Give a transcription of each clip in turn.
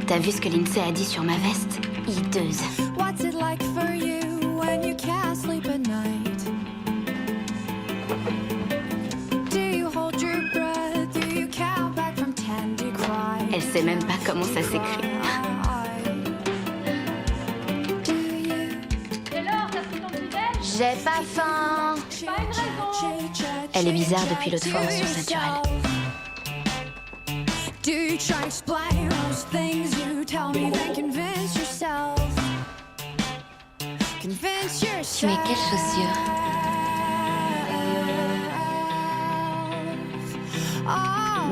T'as vu ce que Lindsay a dit sur ma veste? Hideuse. What's it like for you when you can't sleep at night? Do you hold your breath? Do you count back from 10 to cry? Elle sait même pas comment ça s'écrit. J'ai pas faim. Elle est bizarre depuis l'autre fois en source naturelle. Do you try to explain those things you tell me, then convince yourself? Convince yourself. Tu mets quelles chaussures?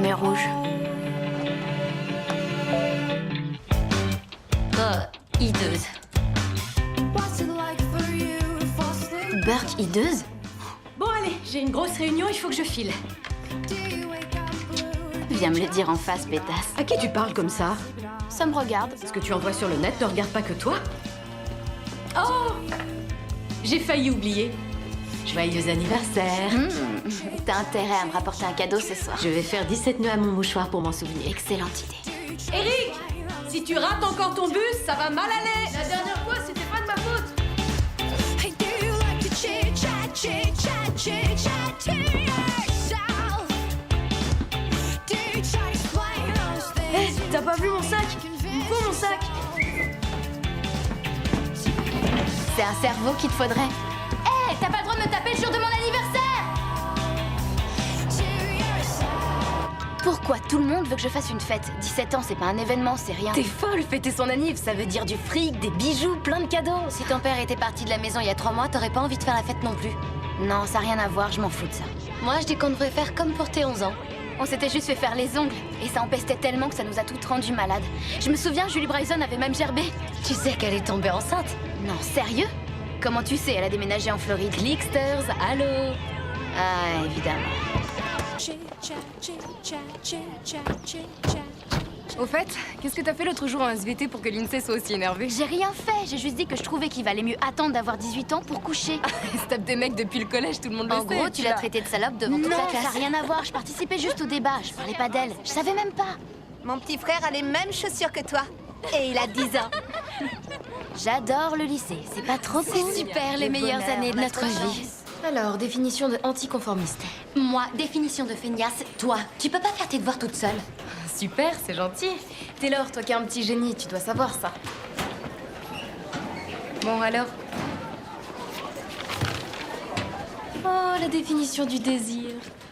Mais rouges. Oh, hideuse. What's it like for you to fall asleep? Burke, hideuse? Bon allez, j'ai une grosse réunion, il faut que je file. Do you wake up blue? Viens me le dire en face, pétasse. À qui tu parles comme ça? Ça me regarde. Ce que tu envoies sur le net ne regarde pas que toi. Oh! J'ai failli oublier. Joyeux anniversaire. T'as intérêt à me rapporter un cadeau ce soir. Je vais faire 17 nœuds à mon mouchoir pour m'en souvenir. Excellente idée. Eric! Si tu rates encore ton bus, ça va mal aller! La dernière fois, c'était pas de ma faute. Hey, do you like to chit-chat, chit-chat, chit-chat to yourself? Do you try to explain those Hé, things? t'as pas vu mon sac? Il me faut mon sac. C'est un cerveau qu'il te faudrait. Hé, t'as pas le droit de me taper le jour de mon anniversaire! To yourself. Pourquoi tout le monde veut que je fasse une fête? 17 ans, c'est pas un événement, c'est rien. T'es folle, fêter son anniv, ça veut dire du fric, des bijoux, plein de cadeaux. Si ton père était parti de la maison il y a 3 mois, t'aurais pas envie de faire la fête non plus. Non, ça n'a rien à voir, je m'en fous de ça. Moi, je dis qu'on devrait faire comme pour tes 11 ans. On s'était juste fait faire les ongles, et ça empestait tellement que ça nous a toutes rendues malades. Je me souviens, Julie Bryson avait même gerbé. Tu sais qu'elle est tombée enceinte? Non, sérieux? Comment tu sais? Elle a déménagé en Floride. Clicksters, allô? Ah, évidemment. Chit-chat, chit-chat, chit-chat, chit-chat. Au fait, qu'est-ce que t'as fait l'autre jour en SVT pour que Lindsay soit aussi énervée? J'ai rien fait, j'ai juste dit que je trouvais qu'il valait mieux attendre d'avoir 18 ans pour coucher. Elle se tape des mecs depuis le collège, tout le monde le En sait. gros, et tu puis l'as là- traitée de salope devant toute Non, la classe. ça Ça n'a rien à voir, je participais juste au débat, je parlais pas d'elle. Je savais même pas. Mon petit frère a les mêmes chaussures que toi. Et il a 10 ans. J'adore le lycée, c'est pas trop cool? C'est super, les meilleures années de notre vie. Alors, définition de anticonformiste. Moi, définition de feignasse, toi, tu peux pas faire tes devoirs toute seule. Super, c'est gentil. Taylor, toi qui es un petit génie, tu dois savoir ça. Bon, alors? Oh, la définition du désir.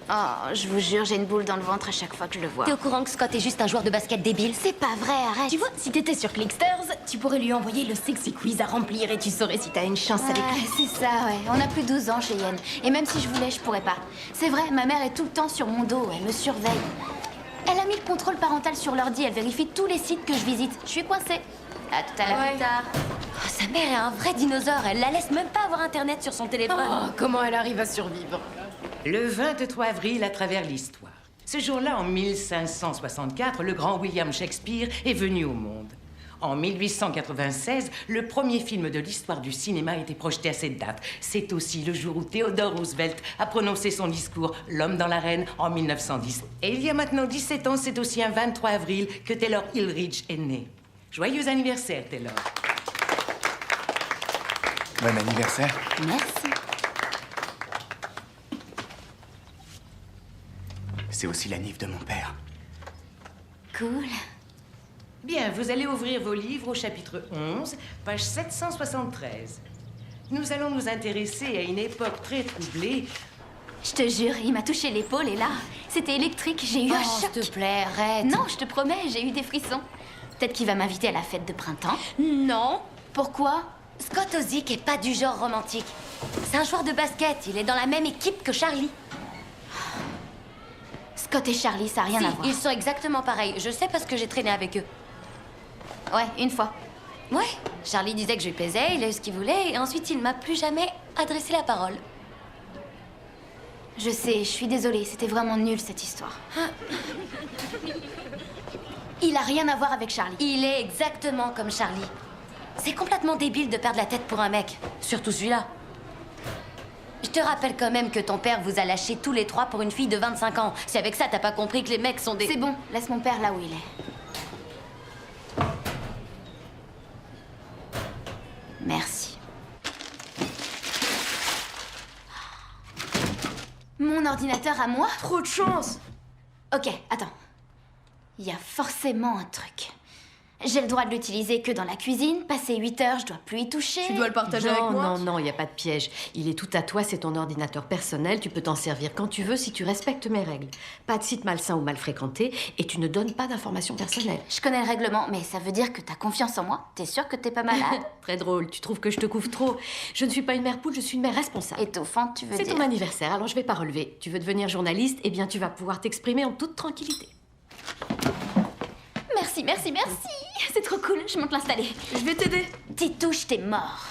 Oh, je vous jure, j'ai une boule dans le ventre à chaque fois que je le vois. T'es au courant que Scott est juste un joueur de basket débile? C'est pas vrai, arrête. Tu vois, si t'étais sur Clicksters, tu pourrais lui envoyer le sexy quiz à remplir et tu saurais si t'as une chance avec Ouais, lui. c'est ça, ouais. On a plus de 12 ans chez Yen. Et même si je voulais, je pourrais pas. C'est vrai, ma mère est tout le temps sur mon dos, elle me surveille. Elle a mis le contrôle parental sur l'ordi, elle vérifie tous les sites que je visite. Je suis coincée. À tout à l'heure. Ouais. Plus tard. Oh, sa mère est un vrai dinosaure, elle la laisse même pas avoir internet sur son téléphone. Oh, comment elle arrive à survivre? Le 23 avril à travers l'histoire. Ce jour-là, en 1564, le grand William Shakespeare est venu au monde. En 1896, le premier film de l'histoire du cinéma a été projeté à cette date. C'est aussi le jour où Theodore Roosevelt a prononcé son discours « L'homme dans l'arène » en 1910. Et il y a maintenant 17 ans, c'est aussi un 23 avril que Taylor Hilridge est né. Joyeux anniversaire, Taylor. Bon anniversaire. Merci. C'est aussi la nif de mon père. Cool. Bien, vous allez ouvrir vos livres au chapitre 11, page 773. Nous allons nous intéresser à une époque très troublée. Je te jure, il m'a touché l'épaule et là, c'était électrique, j'ai eu un Oh, choc. s'il te plaît, arrête. Non, je te promets, j'ai eu des frissons. Peut-être qu'il va m'inviter à la fête de printemps. Non. Pourquoi? Scott Ozick est pas du genre romantique. C'est un joueur de basket, il est dans la même équipe que Charlie. Scott et Charlie, ça n'a rien Si, à voir. ils sont exactement pareils. Je sais parce que j'ai traîné avec eux. Ouais, une fois. Ouais, Charlie disait que je lui plaisais, il a eu ce qu'il voulait, et ensuite il m'a plus jamais adressé la parole. Je sais, je suis désolée, c'était vraiment nul cette histoire. Il a rien à voir avec Charlie. Il est exactement comme Charlie. C'est complètement débile de perdre la tête pour un mec, surtout celui-là. Je te rappelle quand même que ton père vous a lâchés tous les trois pour une fille de 25 ans. C'est avec ça t'as pas compris que les mecs sont des... C'est bon, laisse mon père là où il est. ordinateur à moi? Trop de chance. Ok, attends. Il y a forcément un truc. J'ai le droit de l'utiliser que dans la cuisine. Passé 8 heures, je dois plus y toucher. Tu dois le partager avec moi. Non, non, il n'y a pas de piège. Il est tout à toi, c'est ton ordinateur personnel. Tu peux t'en servir quand tu veux si tu respectes mes règles. Pas de site malsain ou mal fréquenté et tu ne donnes pas d'informations personnelles. Je connais le règlement, mais ça veut dire que t'as confiance en moi? T'es sûre que t'es pas malade? Très drôle, tu trouves que je te couvre trop. Je ne suis pas une mère poule, je suis une mère responsable. Étouffante, tu veux C'est dire? ton anniversaire, alors je vais pas relever. Tu veux devenir journaliste, eh bien tu vas pouvoir t'exprimer en toute tranquillité. Merci, merci, merci. C'est trop cool, je monte l'installer. Je vais t'aider. Titouche, t'es mort.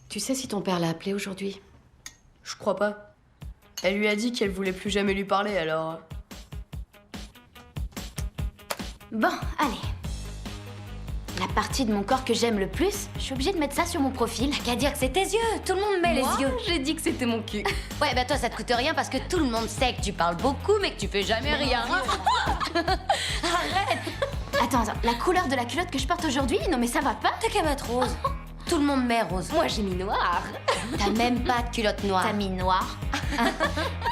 Tu sais si ton père l'a appelé aujourd'hui? Je crois pas. Elle lui a dit qu'elle voulait plus jamais lui parler, alors... Bon, allez. La partie de mon corps que j'aime le plus, je suis obligée de mettre ça sur mon profil. Qu'à dire que c'est tes yeux. Tout le monde met les yeux. J'ai dit que c'était mon cul. Ouais, bah toi, ça te coûte rien parce que tout le monde sait que tu parles beaucoup, mais que tu fais jamais rien. Attends, la couleur de la culotte que je porte aujourd'hui? Non mais ça va pas. T'as qu'à mettre rose. Tout le monde met rose. Moi j'ai mis noir. T'as même pas de culotte noire. T'as mis noir.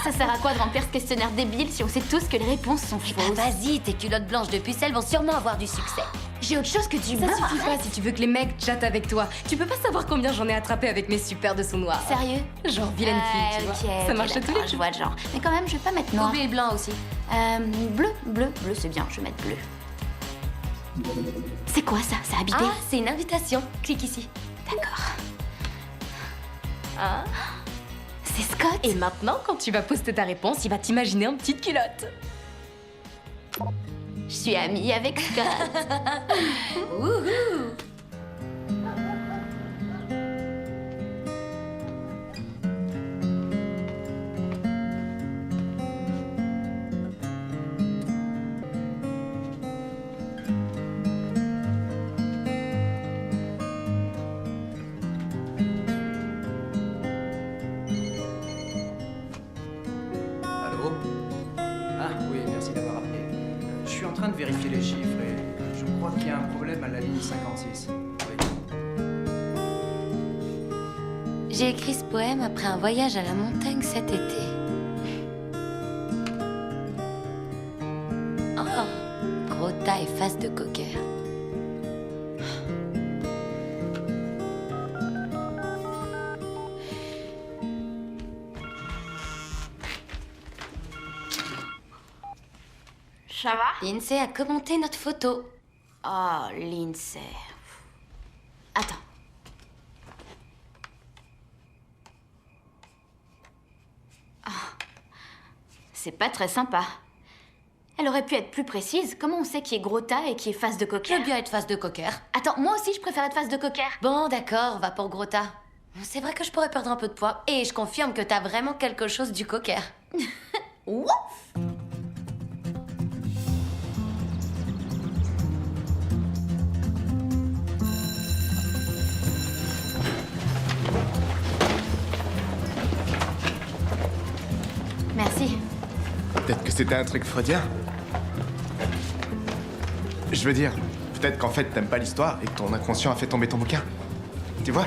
Ça sert à quoi de remplir ce questionnaire débile si on sait tous que les réponses sont Bah fausses? vas-y, tes culottes blanches de pucelle vont sûrement avoir du succès. J'ai autre chose que tu Ça veux. suffit pas si tu veux que les mecs chattent avec toi. Tu peux pas savoir combien j'en ai attrapé avec mes super dessous noirs. Sérieux? Genre vilaine fille, tu vois. Ça marche à tous les Je coups. vois le genre. Mais quand même, je vais pas mettre noir. Oublie le blanc aussi. Bleu c'est bien, je vais mettre bleu. C'est quoi ça? Ça a habité? Ah, c'est une invitation. Clique ici. D'accord. C'est Scott. Et maintenant, quand tu vas poster ta réponse, il va t'imaginer en petite culotte. Je suis amie avec Scott. Allô? Ah oui, merci d'avoir appelé. Je suis en train de vérifier les chiffres et je crois qu'il y a un problème à la ligne 56. Oui. J'ai écrit ce poème après un voyage à la montagne cet été. Oh, gros tas et face de cocker. Ça va? Lindsay a commenté notre photo. Oh, Lindsay. Attends. Ah. C'est pas très sympa. Elle aurait pu être plus précise. Comment on sait qui est gros tas et qui est face de Je cocker? veux bien être face de cocker. Attends, moi aussi je préfère être face de cocker. Bon, d'accord, on va pour gros tas. C'est vrai que je pourrais perdre un peu de poids. Et je confirme que t'as vraiment quelque chose du cocker. Ouf! Merci. Peut-être que c'était un truc freudien. Je veux dire, peut-être qu'en fait t'aimes pas l'histoire et que ton inconscient a fait tomber ton bouquin. Tu vois?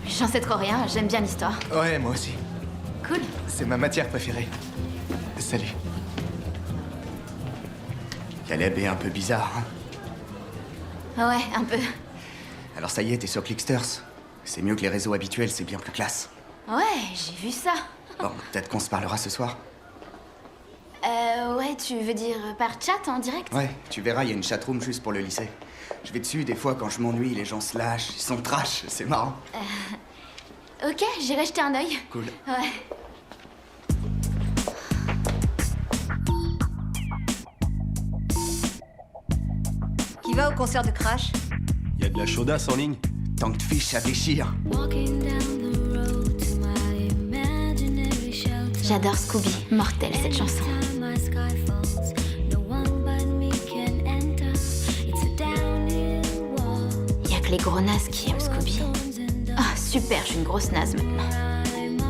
J'en sais trop rien, j'aime bien l'histoire. Ouais, moi aussi. Cool. C'est ma matière préférée. Salut. Caleb est un peu bizarre, hein? Ouais, un peu. Alors ça y est, t'es sur Clicksters. C'est mieux que les réseaux habituels, c'est bien plus classe. Ouais, j'ai vu ça. Bon, peut-être qu'on se parlera ce soir. Ouais, tu veux dire par chat en direct? Ouais, tu verras, il y a une chatroom juste pour le lycée. Je vais dessus, des fois, quand je m'ennuie, les gens se lâchent, ils sont trash, c'est marrant. Ok, j'irai jeter un œil. Cool. Ouais. Qui va au concert de Crash? Il y a de la chaudasse en ligne. Tant que fiche, ça déchire. Walking down the road to my imaginary shelter. J'adore Scooby. Mortelle cette chanson. Anytime my sky falls, no one but me can enter. It's a downhill wall. Y a que les gros nazes qui aiment Scooby. Thorns and Ah, super, je suis une grosse naze maintenant.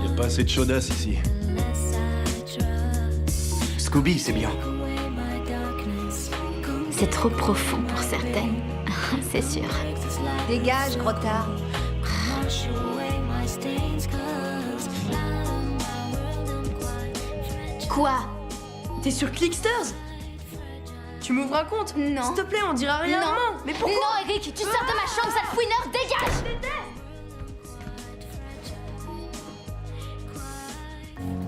Il y a pas assez de chaudasse ici. unless I trust. Scooby, c'est bien. Away my darkness. C'est trop profond pour certaines. C'est sûr. Dégage, gros tas. Wash away my stain. Quoi? T'es sur Clicksters? Tu m'ouvres un compte? Non. S'il te plaît, on dira rien à Non. maman. Mais pourquoi? Non, Eric, tu sors de ma chambre, sale fouineur, dégage!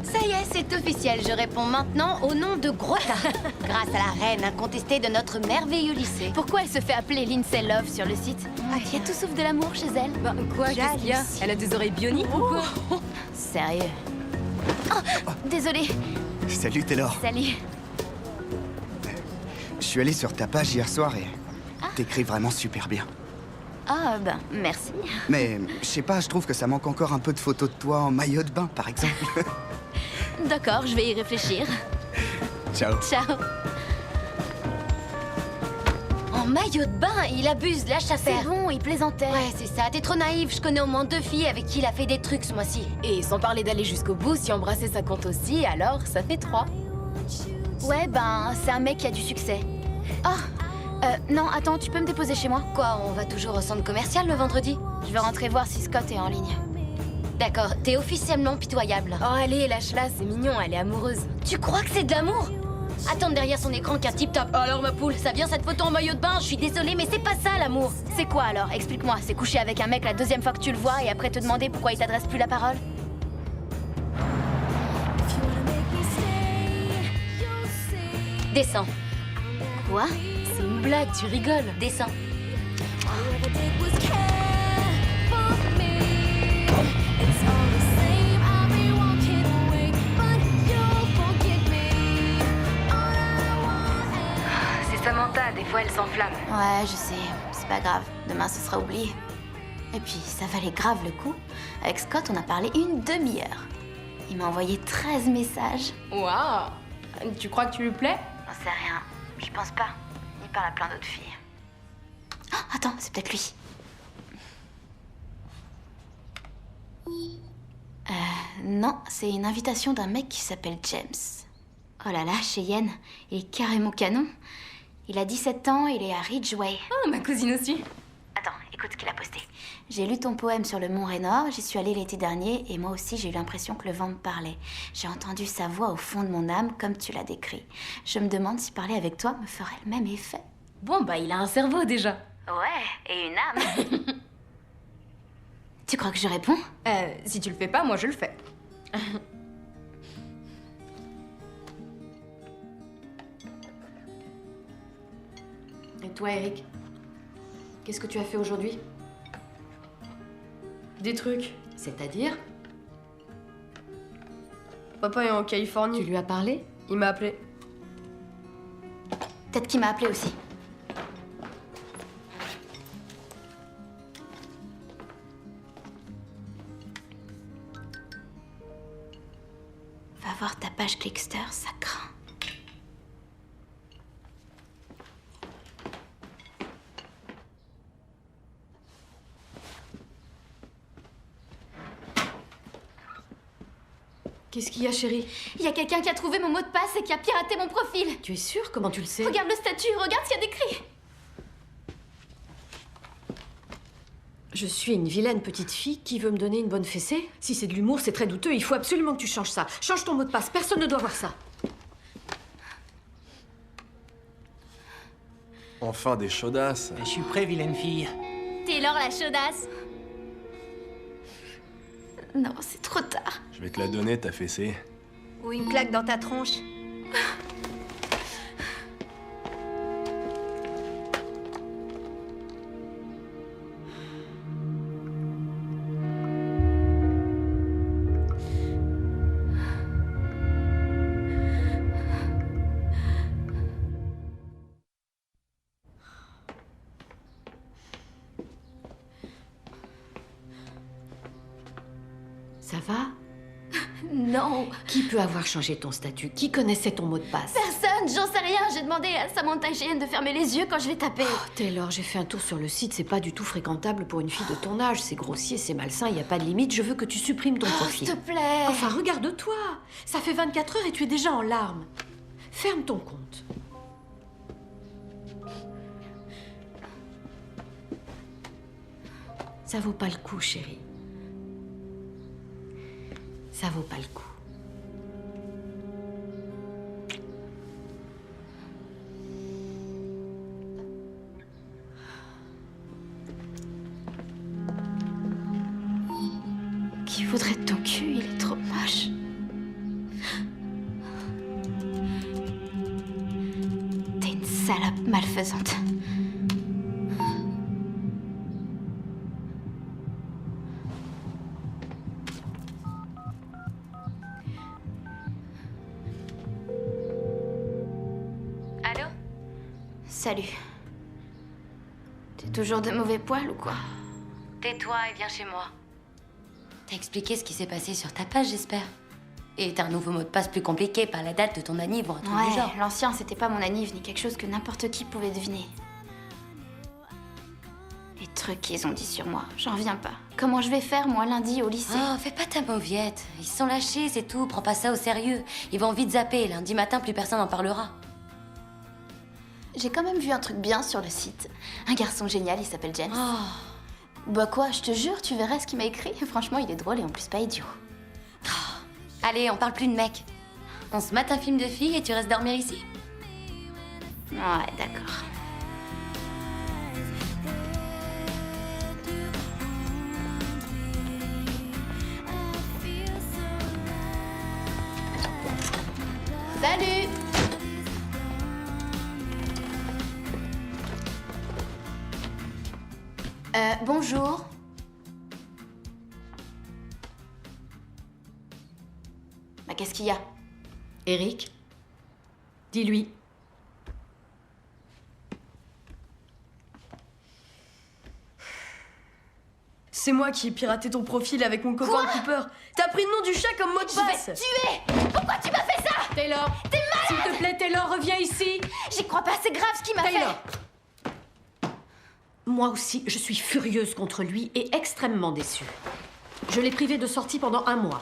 Ça y est, c'est officiel. Je réponds maintenant au nom de Grota. Grâce à la reine incontestée de notre merveilleux lycée. Pourquoi elle se fait appeler Lindsay Love sur le site? Il y a tout sauf de l'amour chez elle. Bah quoi, qu'est-ce qu'il y a? Elle a des oreilles bioniques ou quoi? Sérieux? Oh, désolée. Salut Taylor. Salut. Je suis allé sur ta page hier soir et t'écris vraiment super bien. Ah, ben, merci. Mais je sais pas, je trouve que ça manque encore un peu de photos de toi en maillot de bain, par exemple. D'accord, je vais y réfléchir. Ciao. Ciao. En maillot de bain, il abuse, lâche à faire. C'est bon, il plaisantait. Ouais, c'est ça, t'es trop naïf. Je connais au moins 2 filles avec qui il a fait des trucs ce mois-ci. Et sans parler d'aller jusqu'au bout, si embrasser ça compte aussi, alors ça fait 3. Ouais, ben, c'est un mec qui a du succès. Ah, non, attends, tu peux me déposer chez moi? Quoi, on va toujours au centre commercial le vendredi? Je vais rentrer voir si Scott est en ligne. D'accord, t'es officiellement pitoyable. Oh allez, lâche-la, c'est mignon, elle est amoureuse. Tu crois que c'est de l'amour? Attendre derrière son écran qu'un tip-top. Oh alors ma poule, ça vient cette photo en maillot de bain, je suis désolée, mais c'est pas ça l'amour. C'est quoi alors? Explique-moi, c'est coucher avec un mec la 2e fois que tu le vois et après te demander pourquoi il t'adresse plus la parole? Descends. Quoi? C'est une blague, tu rigoles. Descends. C'est Samantha, des fois elle s'enflamme. Ouais, je sais, c'est pas grave. Demain, ce sera oublié. Et puis, ça valait grave le coup. Avec Scott, on a parlé une demi-heure. Il m'a envoyé 13 messages. Waouh. Tu crois que tu lui plais? J'en sais rien. Je pense pas. Il parle à plein d'autres filles. Ah, attends, c'est peut-être lui. Non, c'est une invitation d'un mec qui s'appelle James. Oh là là, Cheyenne, il est carrément canon. Il a 17 ans, il est à Ridgeway. Oh, ma cousine aussi. Attends, écoute ce qu'il a posté. J'ai lu ton poème sur le Mont Raynor, j'y suis allée l'été dernier et moi aussi j'ai eu l'impression que le vent me parlait. J'ai entendu sa voix au fond de mon âme comme tu l'as décrit. Je me demande si parler avec toi me ferait le même effet. Bon, bah il a un cerveau déjà. Ouais, et une âme. Tu crois que je réponds? Si tu le fais pas, moi je le fais. Et toi, Eric? Qu'est-ce que tu as fait aujourd'hui? Des trucs. C'est-à-dire? Papa est en Californie. Tu lui as parlé? Il m'a appelé. Peut-être qu'il m'a appelé aussi. Va voir ta page Clickster, ça craint. Qu'est-ce qu'il y a, chérie? Il y a quelqu'un qui a trouvé mon mot de passe et qui a piraté mon profil. Tu es sûre? Comment tu le sais? Regarde le statut, regarde ce qu'il y a d'écrit. Je suis une vilaine petite fille qui veut me donner une bonne fessée. Si c'est de l'humour, c'est très douteux. Il faut absolument que tu changes ça. Change ton mot de passe. Personne ne doit voir ça. Enfin des chaudasses. Je suis prêt, vilaine fille. Taylor la chaudasse. Non, c'est trop tard. Je vais te la donner, ta fessée. Ou une claque dans ta tronche. Ça va? Non, Qui peut avoir changé ton statut? Qui connaissait ton mot de passe? personne, j'en sais rien. J'ai demandé à Samantha et Cheyenne de fermer les yeux quand je l'ai tapé. Oh, Taylor, j'ai fait un tour sur le site. C'est pas du tout fréquentable pour une fille de ton âge. C'est grossier, c'est malsain, il n'y a pas de limite. Je veux que tu supprimes ton profil. S'il te plaît. Enfin, regarde-toi. Ça fait 24 heures et tu es déjà en larmes. Ferme ton compte. Ça vaut pas le coup, chérie. Ça vaut pas le coup. Salope malfaisante. Allô? Salut. T'es toujours de mauvais poil ou quoi? Tais-toi et viens chez moi. T'as expliqué ce qui s'est passé sur ta page, j'espère. Et t'as un nouveau mot de passe plus compliqué, par la date de ton anniv ou un truc du Ouais, genre. l'ancien c'était pas mon anniv ni quelque chose que n'importe qui pouvait deviner. Les trucs qu'ils ont dit sur moi, j'en reviens pas. Comment je vais faire moi lundi au lycée? Oh, fais pas ta mauviette. Ils se sont lâchés, c'est tout. Prends pas ça au sérieux. Ils vont vite zapper. Lundi matin, plus personne n'en parlera. J'ai quand même vu un truc bien sur le site. Un garçon génial, il s'appelle James. Oh. Bah quoi, je te jure, tu verrais ce qu'il m'a écrit. Franchement, il est drôle et en plus pas idiot. Allez, on parle plus de mecs. On se mate un film de filles et tu restes dormir ici. Ouais, d'accord. Salut! Bonjour. Bah, qu'est-ce qu'il y a? Eric, dis-lui. C'est moi qui ai piraté ton profil avec mon copain Cooper. T'as pris le nom du chat comme mot de Je passe. vais te tuer! Pourquoi tu m'as fait ça? Taylor, T'es malade! s'il te plaît, Taylor, reviens ici. J'y crois pas, c'est grave ce qu'il m'a Taylor. fait! Moi aussi, je suis furieuse contre lui et extrêmement déçue. Je l'ai privé de sortie pendant 1 mois.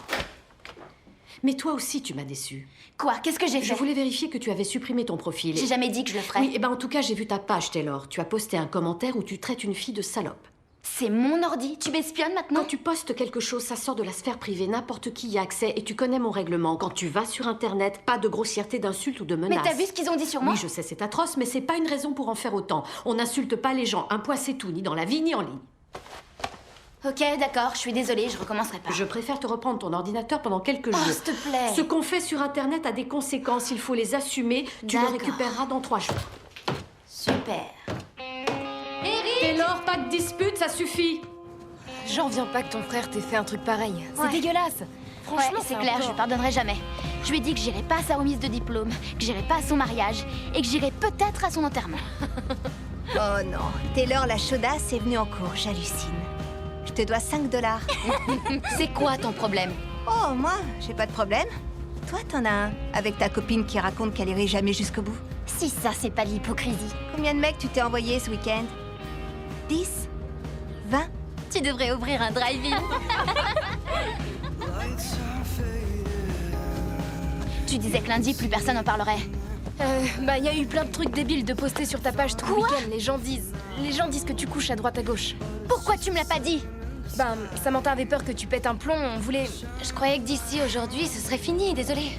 Mais toi aussi, tu m'as déçue. Quoi? Qu'est-ce que j'ai Je fait? voulais vérifier que tu avais supprimé ton profil. J'ai jamais dit que je le ferais. Oui, et ben en tout cas, j'ai vu ta page, Taylor. Tu as posté un commentaire où tu traites une fille de salope. C'est mon ordi, tu m'espionnes maintenant? Quand tu postes quelque chose, ça sort de la sphère privée, n'importe qui y a accès et tu connais mon règlement. Quand tu vas sur Internet, pas de grossièreté, d'insultes ou de menaces. Mais t'as vu ce qu'ils ont dit sur moi? Oui, je sais, c'est atroce, mais c'est pas une raison pour en faire autant. On n'insulte pas les gens, un point c'est tout, ni dans la vie, ni en ligne. Ok, d'accord, je suis désolée, je recommencerai pas. Je préfère te reprendre ton ordinateur pendant quelques jours. Oh, s'il te plaît. Ce qu'on fait sur Internet a des conséquences, il faut les assumer. Tu le D'accord. récupéreras dans 3 jours. Super. Taylor, pas de dispute, ça suffit. J'en reviens pas que ton frère t'ait fait un truc pareil. Ouais. C'est dégueulasse. Franchement, Ouais, c'est clair, je lui pardonnerai jamais. Je lui ai dit que j'irai pas à sa remise de diplôme, que j'irai pas à son mariage et que j'irai peut-être à son enterrement. Oh non, Taylor la chaudasse est venue en cours, j'hallucine. Je te dois 5 $. C'est quoi ton problème? Oh, moi, j'ai pas de problème. Toi, t'en as un, avec ta copine qui raconte qu'elle irait jamais jusqu'au bout. Si ça, c'est pas de l'hypocrisie. Combien de mecs tu t'es envoyé ce week-end? 10? 20? Tu devrais ouvrir un drive-in. Tu disais que lundi, plus personne en parlerait. Bah, y a eu plein de trucs débiles de poster sur ta page tout le Quoi? week-end. Les gens disent que tu couches à droite à gauche. Pourquoi tu me l'as pas dit? Bah, Samantha avait peur que tu pètes un plomb. On voulait. Je croyais que d'ici aujourd'hui, ce serait fini, désolée.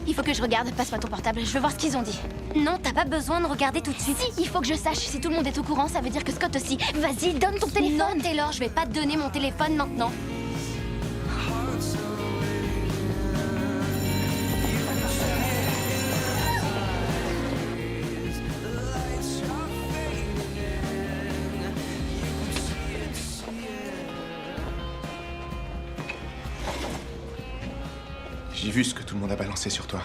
Il faut que je regarde, passe-moi ton portable, je veux voir ce qu'ils ont dit. Non, t'as pas besoin de regarder tout de suite. Si, il faut que je sache, si tout le monde est au courant, ça veut dire que Scott aussi. Vas-y, donne ton téléphone. Non, Taylor, je vais pas te donner mon téléphone maintenant. J'ai vu ce que tout le monde a balancé sur toi.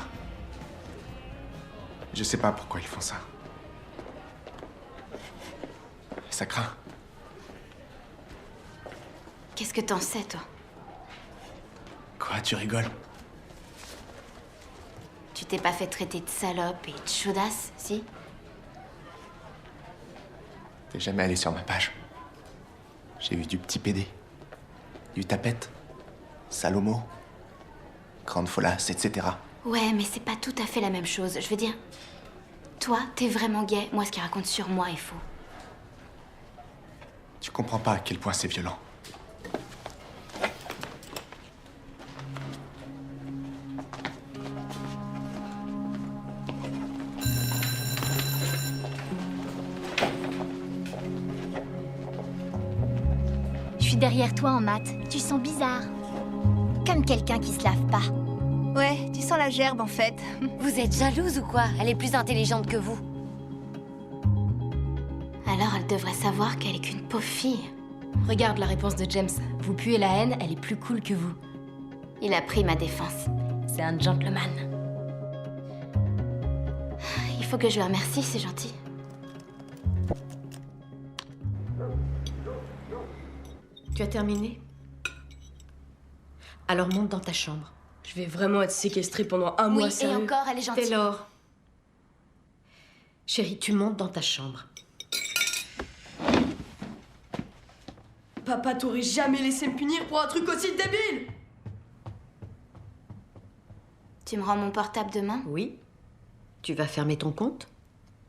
Je sais pas pourquoi ils font ça. Ça craint. Qu'est-ce que t'en sais, toi? Quoi, tu rigoles? Tu t'es pas fait traiter de salope et de chaudasse, si? T'es jamais allé sur ma page. J'ai eu du petit PD, du tapette, Salomo, grande folasse, etc. Ouais, mais c'est pas tout à fait la même chose. Je veux dire, toi, t'es vraiment gay. Moi, ce qu'il raconte sur moi est faux. Tu comprends pas à quel point c'est violent. Je suis derrière toi en maths. Tu sens bizarre. Comme quelqu'un qui se lave pas. Ouais, tu sens la gerbe en fait. Vous êtes jalouse ou quoi? Elle est plus intelligente que vous. Alors elle devrait savoir qu'elle est qu'une pauvre fille. Regarde la réponse de James. Vous puez la haine, elle est plus cool que vous. Il a pris ma défense. C'est un gentleman. Il faut que je le remercie, c'est gentil. Tu as terminé? Alors monte dans ta chambre. Je vais vraiment être séquestrée pendant un mois, Oui, et sérieux. encore, elle est gentille. Taylor. Chérie, tu montes dans ta chambre. Papa t'aurait jamais laissé me punir pour un truc aussi débile. Tu me rends mon portable demain? Oui. Tu vas fermer ton compte?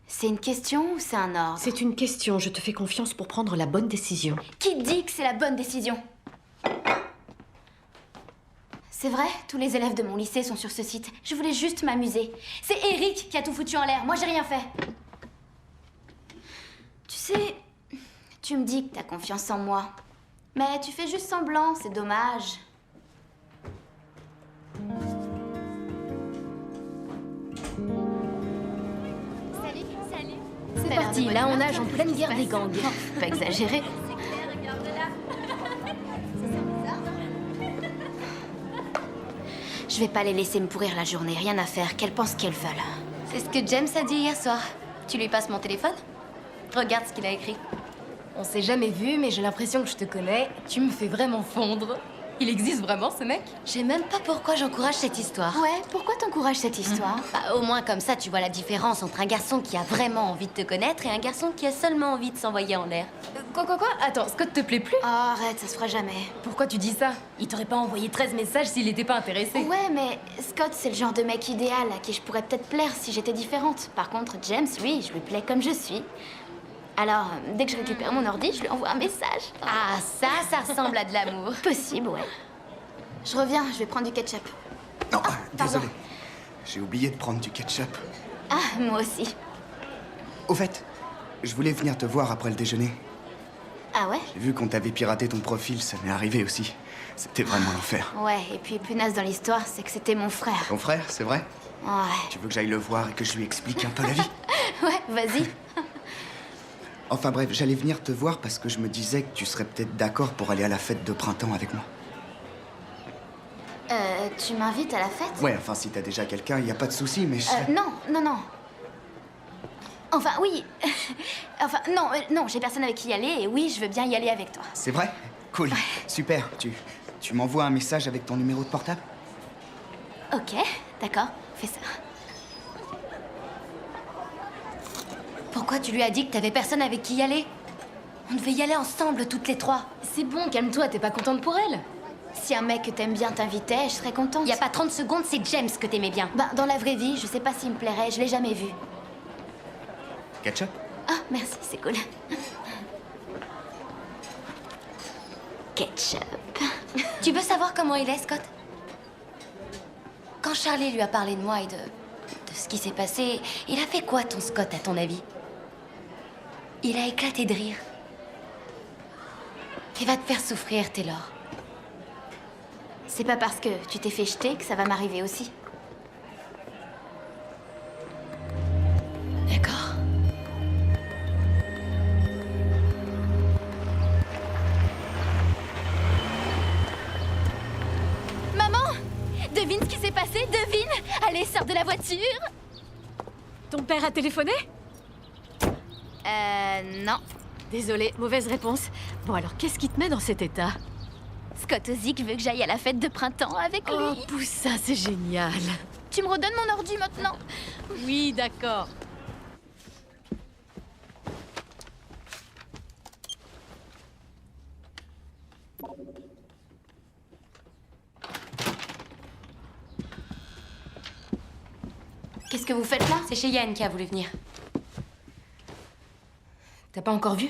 C'est une question ou c'est un ordre? C'est une question. Je te fais confiance pour prendre la bonne décision. Qui dit que c'est la bonne décision? C'est vrai, tous les élèves de mon lycée sont sur ce site. Je voulais juste m'amuser. C'est Eric qui a tout foutu en l'air. Moi, j'ai rien fait. Tu sais, tu me dis que t'as confiance en moi. Mais tu fais juste semblant, c'est dommage. Salut. C'est parti, là on nage en pleine guerre des gangs. Faut pas exagérer. Je vais pas les laisser me pourrir la journée, rien à faire, qu'elles pensent qu'elles veulent. C'est ce que James a dit hier soir. Tu lui passes mon téléphone? Regarde ce qu'il a écrit. On s'est jamais vu, mais j'ai l'impression que je te connais. Tu me fais vraiment fondre. Il existe vraiment, ce mec? Je sais même pas pourquoi j'encourage cette histoire. Ouais, pourquoi t'encourages cette histoire? Bah, au moins comme ça, tu vois la différence entre un garçon qui a vraiment envie de te connaître et un garçon qui a seulement envie de s'envoyer en l'air. Quoi? Attends, Scott te plaît plus? Oh, arrête, ça se fera jamais. Pourquoi tu dis ça? Il t'aurait pas envoyé 13 messages s'il était pas intéressé. Ouais, mais Scott, c'est le genre de mec idéal à qui je pourrais peut-être plaire si j'étais différente. Par contre, James, lui, je lui plais comme je suis. Alors, dès que je récupère mon ordi, je lui envoie un message. Ah, ça ressemble à de l'amour. Possible, ouais. Je reviens, je vais prendre du ketchup. Non, pardon. désolé. J'ai oublié de prendre du ketchup. Ah, moi aussi. Au fait, je voulais venir te voir après le déjeuner. Ah ouais? J'ai vu qu'on t'avait piraté ton profil, ça m'est arrivé aussi. C'était vraiment l'enfer. Ouais, et puis plus naze dans l'histoire, c'est que c'était mon frère. Ton frère, c'est vrai? Ouais. Tu veux que j'aille le voir et que je lui explique un peu la vie? Ouais, vas-y. Enfin bref, j'allais venir te voir parce que je me disais que tu serais peut-être d'accord pour aller à la fête de printemps avec moi. Tu m'invites à la fête? Ouais, enfin si t'as déjà quelqu'un, y a pas de souci, mais je... Non. Enfin, oui. Enfin, non, j'ai personne avec qui y aller et oui, je veux bien y aller avec toi. C'est vrai? Cool, super. Tu m'envoies un message avec ton numéro de portable? Ok, d'accord, fais ça. Pourquoi tu lui as dit que t'avais personne avec qui y aller? On devait y aller ensemble, toutes les trois. C'est bon, calme-toi, t'es pas contente pour elle? Si un mec que t'aimes bien t'invitait, je serais contente. Y a pas 30 secondes, c'est James que t'aimais bien. Bah, dans la vraie vie, je sais pas s'il me plairait, je l'ai jamais vu. Ketchup? Ah, merci, c'est cool. Ketchup. Tu veux savoir comment il est, Scott? Quand Charlie lui a parlé de moi et de ce qui s'est passé, il a fait quoi, ton Scott, à ton avis? Il a éclaté de rire. Il va te faire souffrir, Taylor. C'est pas parce que tu t'es fait jeter que ça va m'arriver aussi. D'accord. Maman! Devine ce qui s'est passé, devine! Allez, sors de la voiture! Ton père a téléphoné? Non. Désolée, mauvaise réponse. Bon alors, qu'est-ce qui te met dans cet état? Scott Ozick veut que j'aille à la fête de printemps avec lui. Oh, Poussa, c'est génial. Tu me redonnes mon ordi maintenant? Oui, d'accord. Qu'est-ce que vous faites là? C'est Cheyenne qui a voulu venir. T'as pas encore vu?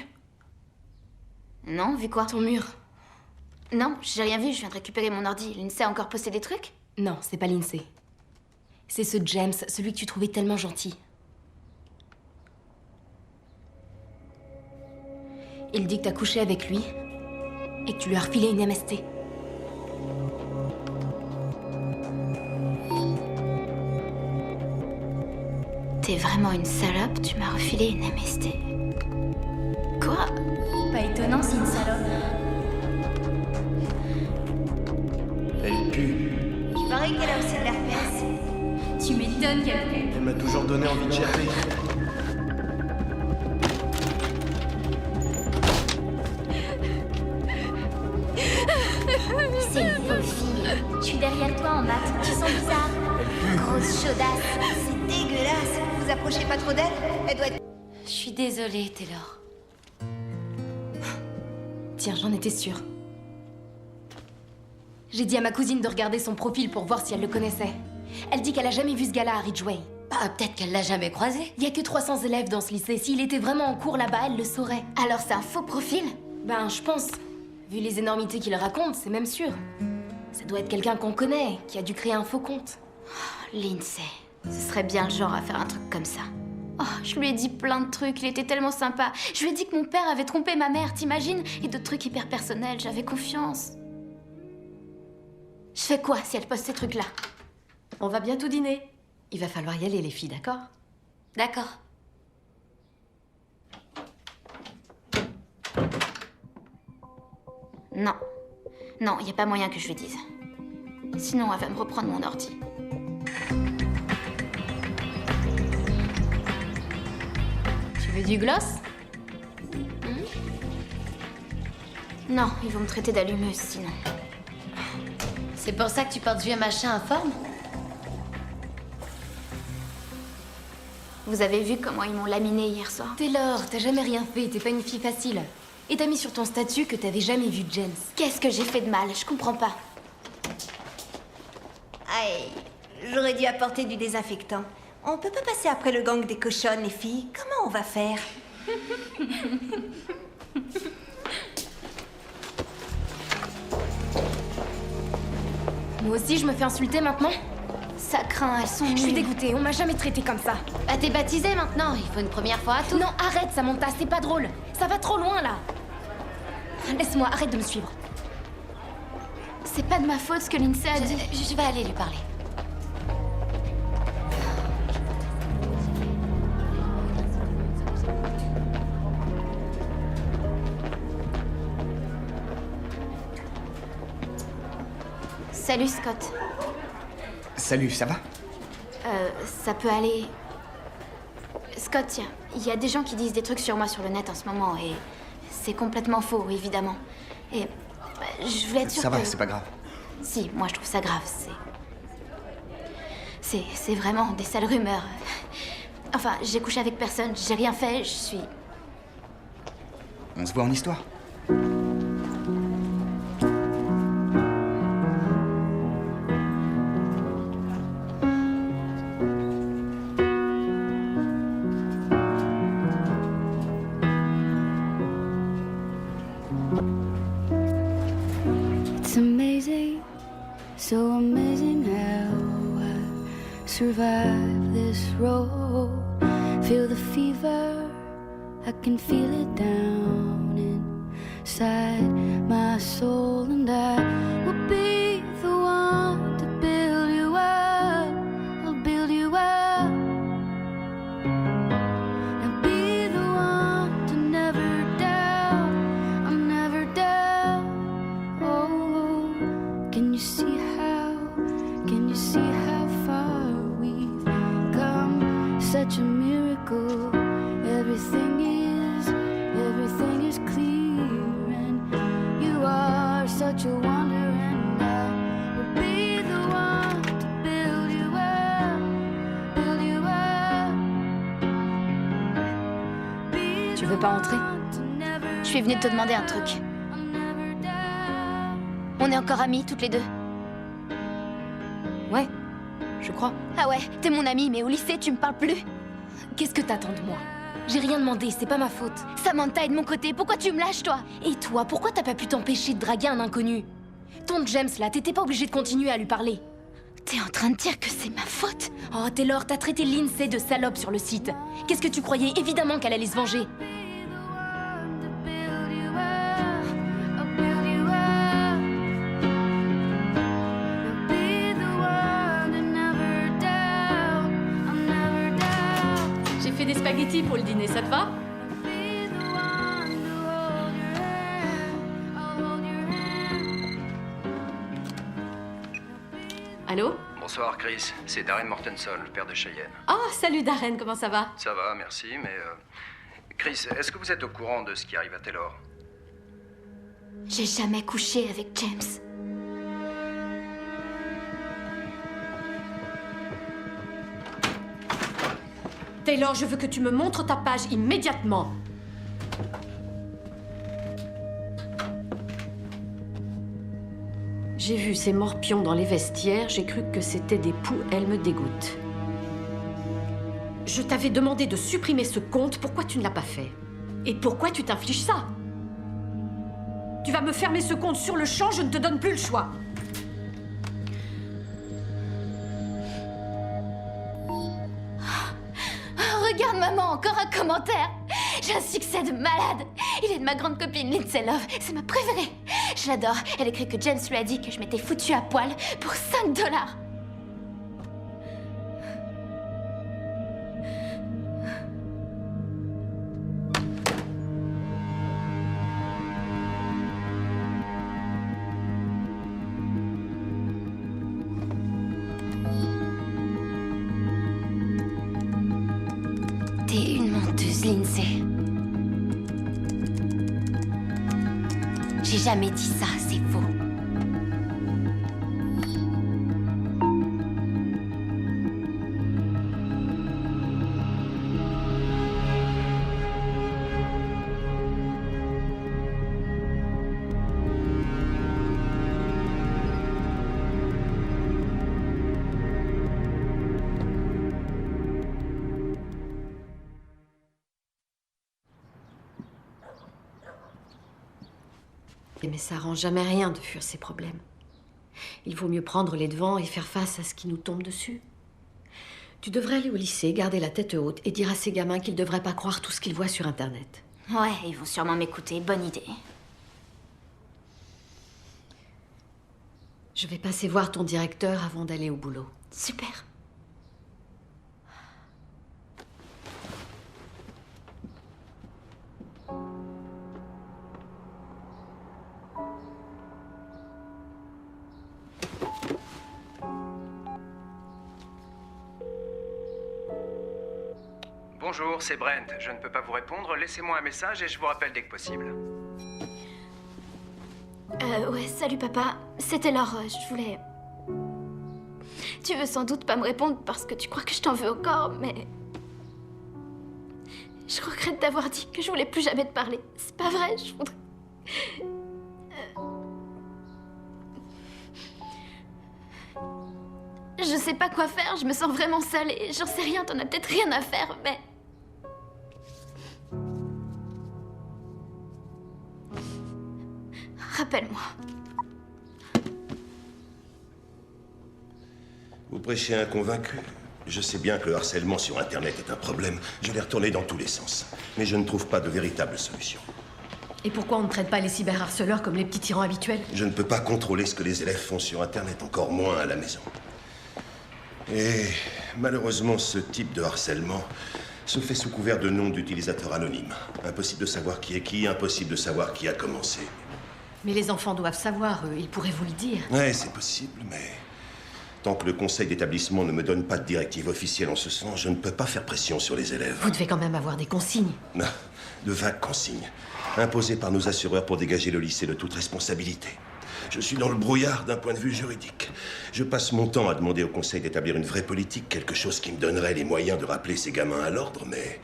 Non, vu quoi? Ton mur. Non, j'ai rien vu, je viens de récupérer mon ordi. Lindsay a encore posté des trucs? Non, c'est pas Lindsay. C'est ce James, celui que tu trouvais tellement gentil. Il dit que t'as couché avec lui et que tu lui as refilé une MST. T'es vraiment une salope, tu m'as refilé une MST. Quoi? Pas étonnant, c'est une salope. Elle pue. Il paraît qu'elle a aussi de l'herpès. Tu m'étonnes qu'elle pue. Elle m'a toujours donné envie de gerber. C'est une faux fille. Je suis derrière toi en maths. Tu sens bizarre. Grosse chaudasse. C'est dégueulasse. Vous approchez pas trop d'elle? Elle doit être... Je suis désolée, Taylor. Tiens, j'en étais sûre. J'ai dit à ma cousine de regarder son profil pour voir si elle le connaissait. Elle dit qu'elle a jamais vu ce gars-là à Ridgeway. Bah, peut-être qu'elle l'a jamais croisé. Il y a que 300 élèves dans ce lycée. S'il était vraiment en cours là-bas, elle le saurait. Alors c'est un faux profil? Ben, je pense. Vu les énormités qu'il raconte, c'est même sûr. Ça doit être quelqu'un qu'on connaît, qui a dû créer un faux compte. Oh, Lindsay, ce serait bien le genre à faire un truc comme ça. Oh, je lui ai dit plein de trucs, il était tellement sympa. Je lui ai dit que mon père avait trompé ma mère, t'imagines? Et d'autres trucs hyper personnels, j'avais confiance. Je fais quoi si elle poste ces trucs-là? On va bientôt dîner. Il va falloir y aller, les filles, d'accord? D'accord. Non. Non, y a pas moyen que je lui dise. Sinon, elle va me reprendre mon ordi. Tu veux du gloss? Non, ils vont me traiter d'allumeuse sinon. C'est pour ça que tu portes vieux machin informe? Vous avez vu comment ils m'ont laminé hier soir? Taylor, t'as jamais rien fait, t'es pas une fille facile. Et t'as mis sur ton statut que t'avais jamais vu James. Qu'est-ce que j'ai fait de mal? Je comprends pas. Aïe, j'aurais dû apporter du désinfectant. On peut pas passer après le gang des cochonnes, les filles. Comment on va faire? Moi aussi, je me fais insulter maintenant? Ça craint, elles sont Je suis nulles. dégoûtée, on m'a jamais traité comme ça. Bah, t'es baptisée maintenant, il faut une première fois à tout. Non, arrête, Samantha, c'est pas drôle. Ça va trop loin, là. Laisse-moi, arrête de me suivre. C'est pas de ma faute ce que Lindsay a dit. Je vais aller lui parler. Salut Scott. Salut, ça va? Ça peut aller... Scott, il y a des gens qui disent des trucs sur moi sur le net en ce moment et c'est complètement faux, évidemment. Et je voulais être sûre Ça va, que... c'est pas grave. Si, moi je trouve ça grave, c'est vraiment des sales rumeurs. Enfin, j'ai couché avec personne, j'ai rien fait, je suis... On se voit en histoire. It's amazing, so amazing how I survived this road. Feel the fever, I can feel it down inside my soul, and I will be the one to build you up. I'll build you up. And be the one to never doubt. I'll never doubt. Oh, can you see how far we've come? Such a miracle. Everything is clear, and you are such a wonder, and I will be the one to build you up, build you up. Tu veux pas entrer? Je suis venue te demander un truc. On est encore amies, toutes les deux. Ouais, je crois. Ah ouais, t'es mon amie, mais au lycée, tu me parles plus. Qu'est-ce que t'attends de moi? J'ai rien demandé, c'est pas ma faute. Samantha est de mon côté, pourquoi tu me lâches, toi? Et toi, pourquoi t'as pas pu t'empêcher de draguer un inconnu? Ton James, là, t'étais pas obligé de continuer à lui parler. T'es en train de dire que c'est ma faute? Oh, Taylor, t'as traité Lindsay de salope sur le site. Qu'est-ce que tu croyais? Évidemment qu'elle allait se venger. J'ai fait des spaghettis pour le dîner, ça te va? Allô? Bonsoir Chris, c'est Darren Mortenson, le père de Cheyenne. Oh, salut Darren, comment ça va? Ça va, merci, mais... Chris, est-ce que vous êtes au courant de ce qui arrive à Taylor? J'ai jamais couché avec James. Taylor, je veux que tu me montres ta page immédiatement. J'ai vu ces morpions dans les vestiaires, j'ai cru que c'était des poux, elles me dégoûtent. Je t'avais demandé de supprimer ce compte, pourquoi tu ne l'as pas fait? Et pourquoi tu t'infliges ça? Tu vas me fermer ce compte sur le champ, je ne te donne plus le choix. Regarde maman, encore un commentaire. J'ai un succès de malade. Il est de ma grande copine Lindsay Love. C'est ma préférée. Je l'adore. Elle écrit que James lui a dit que je m'étais foutue à poil pour 5 $. T'es une menteuse, Lindsay. J'ai jamais dit ça, c'est faux. Mais ça arrange jamais rien de fuir ses problèmes. Il vaut mieux prendre les devants et faire face à ce qui nous tombe dessus. Tu devrais aller au lycée, garder la tête haute et dire à ces gamins qu'ils ne devraient pas croire tout ce qu'ils voient sur Internet. Ouais, ils vont sûrement m'écouter. Bonne idée. Je vais passer voir ton directeur avant d'aller au boulot. Super. Bonjour, c'est Brent. Je ne peux pas vous répondre. Laissez-moi un message et je vous rappelle dès que possible. Ouais, salut papa. C'était Laure, je voulais... Tu veux sans doute pas me répondre parce que tu crois que je t'en veux encore, mais... Je regrette d'avoir dit que je voulais plus jamais te parler. C'est pas vrai, je voudrais... Je sais pas quoi faire, je me sens vraiment seule et j'en sais rien, t'en as peut-être rien à faire, mais... Rappelle-moi. Vous prêchez un convaincu. Je sais bien que le harcèlement sur Internet est un problème. Je l'ai retourné dans tous les sens. Mais je ne trouve pas de véritable solution. Et pourquoi on ne traite pas les cyberharceleurs comme les petits tyrans habituels? Je ne peux pas contrôler ce que les élèves font sur Internet, encore moins à la maison. Et malheureusement, ce type de harcèlement se fait sous couvert de noms d'utilisateurs anonymes. Impossible de savoir qui est qui, impossible de savoir qui a commencé. Mais les enfants doivent savoir, eux. Ils pourraient vous le dire. Ouais, c'est possible, mais... Tant que le conseil d'établissement ne me donne pas de directive officielle en ce sens, je ne peux pas faire pression sur les élèves. Vous devez quand même avoir des consignes. Non, de vagues consignes, imposées par nos assureurs pour dégager le lycée de toute responsabilité. Je suis dans le brouillard d'un point de vue juridique. Je passe mon temps à demander au conseil d'établir une vraie politique, quelque chose qui me donnerait les moyens de rappeler ces gamins à l'ordre, mais...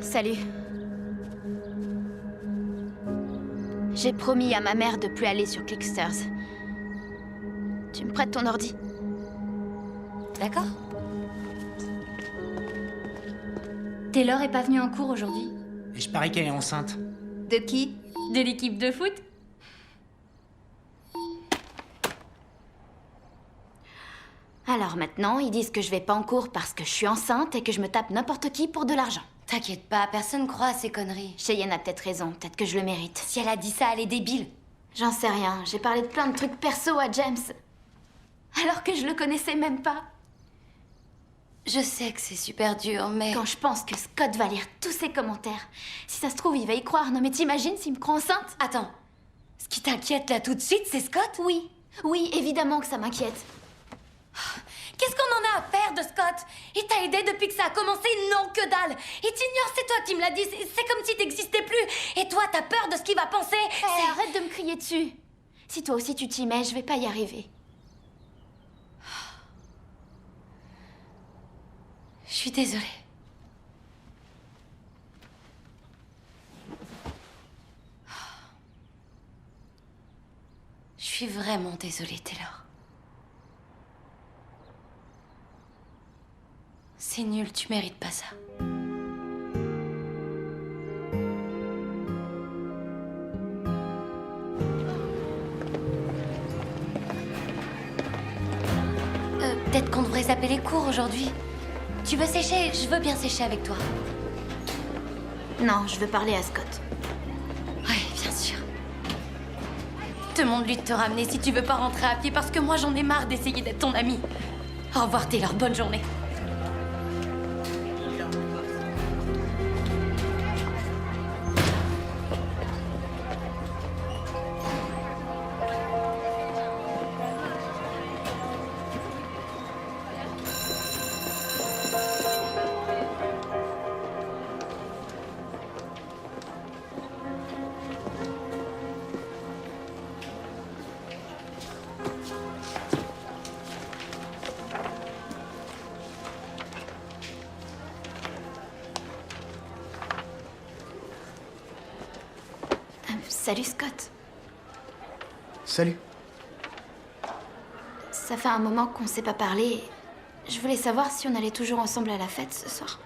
Salut. J'ai promis à ma mère de plus aller sur Clicksters. Tu me prêtes ton ordi? D'accord. Taylor est pas venue en cours aujourd'hui. Et je parie qu'elle est enceinte. De qui? De l'équipe de foot? Alors maintenant, ils disent que je vais pas en cours parce que je suis enceinte et que je me tape n'importe qui pour de l'argent. T'inquiète pas, personne croit à ces conneries. Cheyenne a peut-être raison, peut-être que je le mérite. Si elle a dit ça, elle est débile. J'en sais rien, j'ai parlé de plein de trucs perso à James. alors que je le connaissais même pas. Je sais que c'est super dur, mais... Quand je pense que Scott va lire tous ses commentaires, si ça se trouve, il va y croire. Non mais t'imagines s'il me croit enceinte? Attends, ce qui t'inquiète là tout de suite, c'est Scott? Oui, oui, évidemment que ça m'inquiète. Qu'est-ce qu'on en a à faire de Scott? Il t'a aidé depuis que ça a commencé? Non, que dalle! Il t'ignore, c'est toi qui me l'as dit, c'est comme si t'existais plus. Et toi, t'as peur de ce qu'il va penser? Arrête de me crier dessus. Si toi aussi tu t'y mets, je vais pas y arriver. Je suis désolée. Je suis vraiment désolée, Taylor. C'est nul, tu mérites pas ça. Peut-être qu'on devrait zapper les cours aujourd'hui. Tu veux sécher? Je veux bien sécher avec toi. Non, je veux parler à Scott. Oui, bien sûr. Demande-lui de te ramener si tu veux pas rentrer à pied parce que moi j'en ai marre d'essayer d'être ton amie. Au revoir Taylor, bonne journée. Salut Scott. Salut. Ça fait un moment qu'on s'est pas parlé. Je voulais savoir si on allait toujours ensemble à la fête ce soir.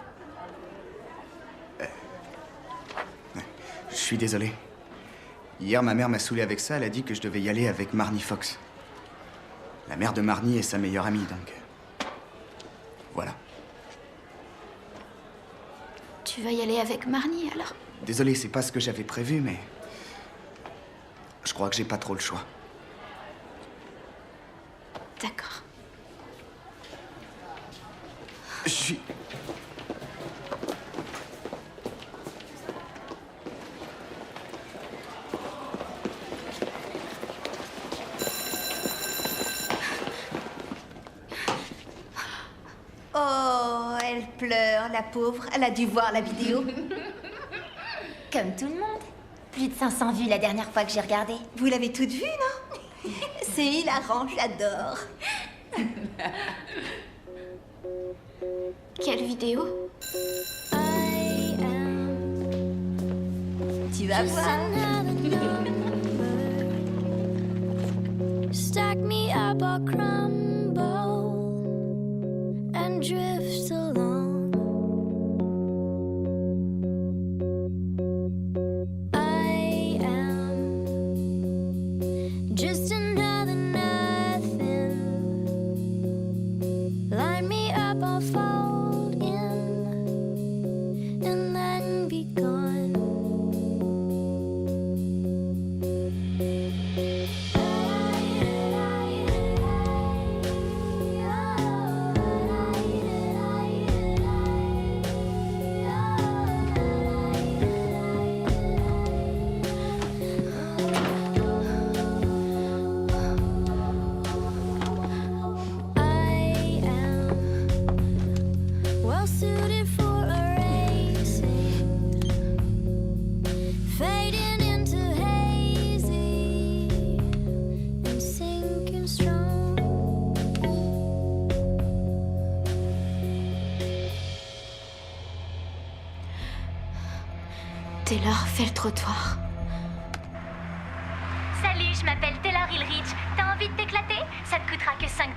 Je suis désolé. Hier, ma mère m'a saoulé avec ça. Elle a dit que je devais y aller avec Marnie Fox. La mère de Marnie est sa meilleure amie, donc... Voilà. Tu vas y aller avec Marnie, alors? Désolé, c'est pas ce que j'avais prévu, mais... Je crois que j'ai pas trop le choix. D'accord. Je suis... Oh, elle pleure, la pauvre. Elle a dû voir la vidéo. Comme tout le monde. Plus de 500 vues la dernière fois que j'ai regardé. Vous l'avez toute vue, non? C'est hilarant, j'adore. Quelle vidéo? Tu vas voir. Stack me up or crumble and drift along. I am just another nothing. Line me up, I'll fold in and then be gone. Well suited for a racing, fading into hazy and sinking strong. Taylor, fais le trottoir. Salut, je m'appelle Taylor Hilrich. T'as envie de t'éclater? Ça te coûtera que $5.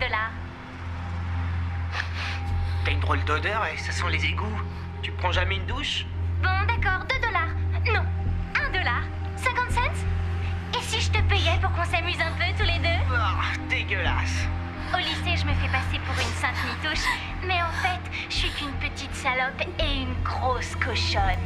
T'as une drôle d'odeur et ça sent les égouts. Tu prends jamais une douche? Bon, d'accord, $2. Non, $1. 50 cents? Et si je te payais pour qu'on s'amuse un peu tous les deux? Oh, dégueulasse. Au lycée, je me fais passer pour une sainte nitouche. Mais en fait, je suis qu'une petite salope et une grosse cochonne.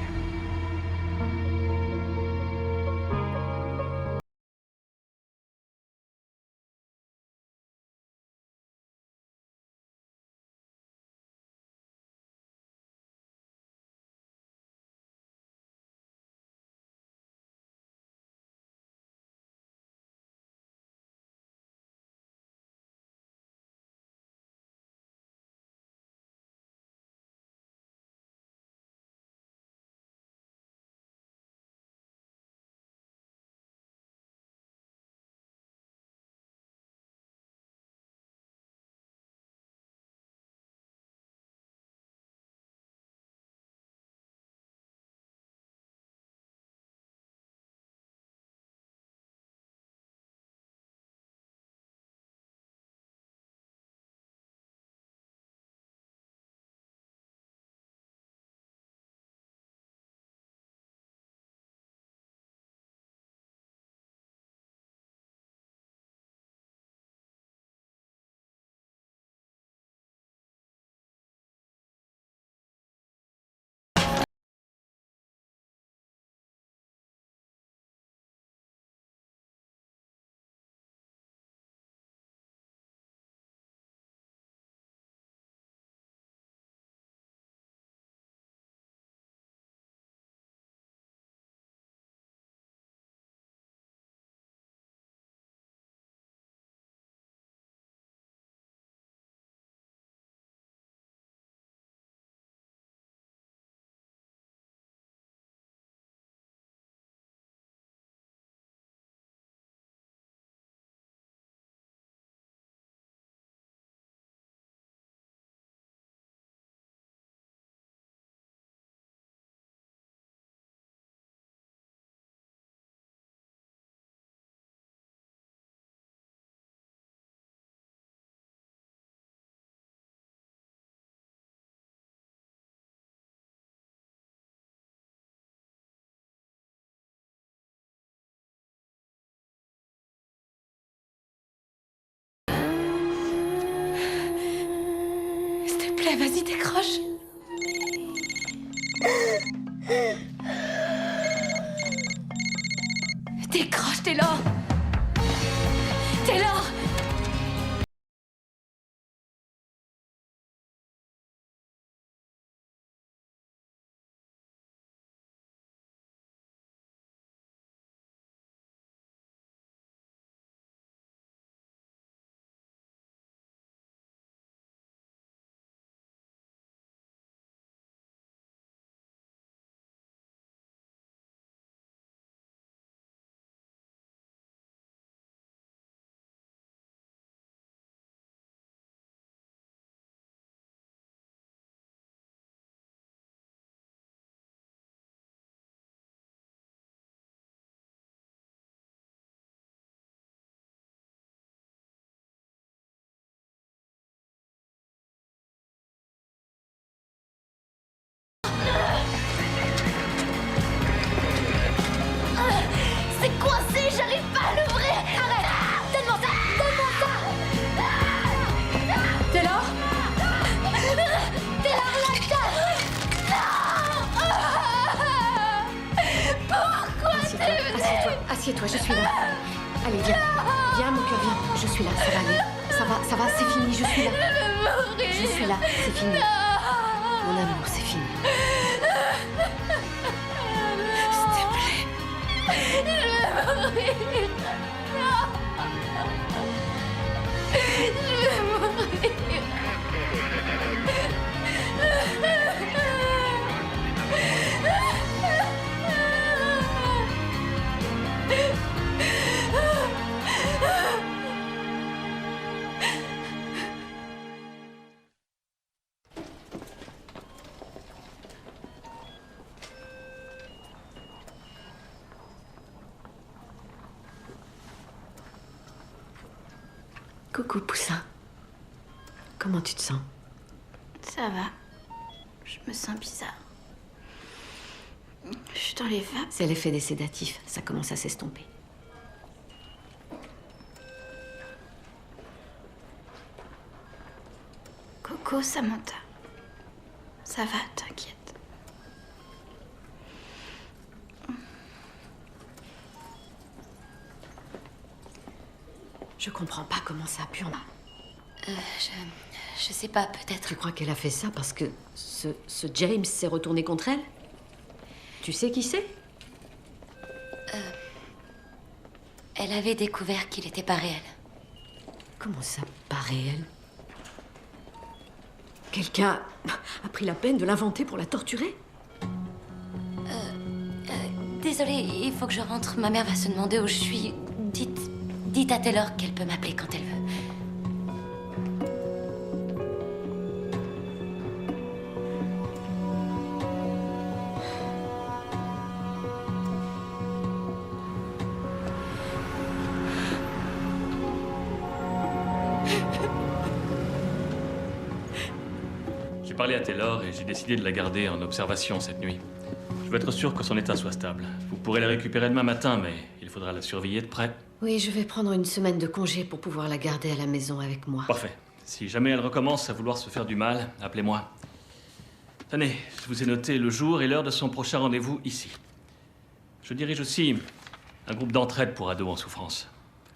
plaît, vas-y, décroche. Décroche, Taylor. Taylor. C'est coincé, j'arrive pas à l'ouvrir. Arrête. Donne-moi ça. Donne-moi ça. Taylor. Taylor, lâche-toi. Non. Pourquoi t'es venu? Assieds-toi, je suis là. Allez, viens. Viens, mon cœur, viens. Je suis là, ça va aller. Ça va, c'est fini, je suis là. Je suis là, c'est fini. Mon amour, c'est fini. S'il te plaît. Je vais mourir. Je vais mourir. Coucou, Poussin. Comment tu te sens? Ça va. Je me sens bizarre. Je suis dans les vapes. C'est l'effet des sédatifs, ça commence à s'estomper. Coco, Samantha. Ça va, t'inquiète. Je comprends pas comment ça a pu en... Je sais pas, peut-être. Tu crois qu'elle a fait ça parce que ce James s'est retourné contre elle? Tu sais qui c'est? Elle avait découvert qu'il était pas réel. Comment ça, pas réel? Quelqu'un a pris la peine de l'inventer pour la torturer? Désolée, il faut que je rentre. Ma mère va se demander où je suis. Dites à Taylor qu'elle peut m'appeler quand elle veut. J'ai parlé à Taylor et j'ai décidé de la garder en observation cette nuit. Je veux être sûr que son état soit stable. Vous pourrez la récupérer demain matin, mais il faudra la surveiller de près. Oui, je vais prendre une semaine de congé pour pouvoir la garder à la maison avec moi. Parfait. Si jamais elle recommence à vouloir se faire du mal, appelez-moi. Tenez, je vous ai noté le jour et l'heure de son prochain rendez-vous ici. Je dirige aussi un groupe d'entraide pour ados en souffrance.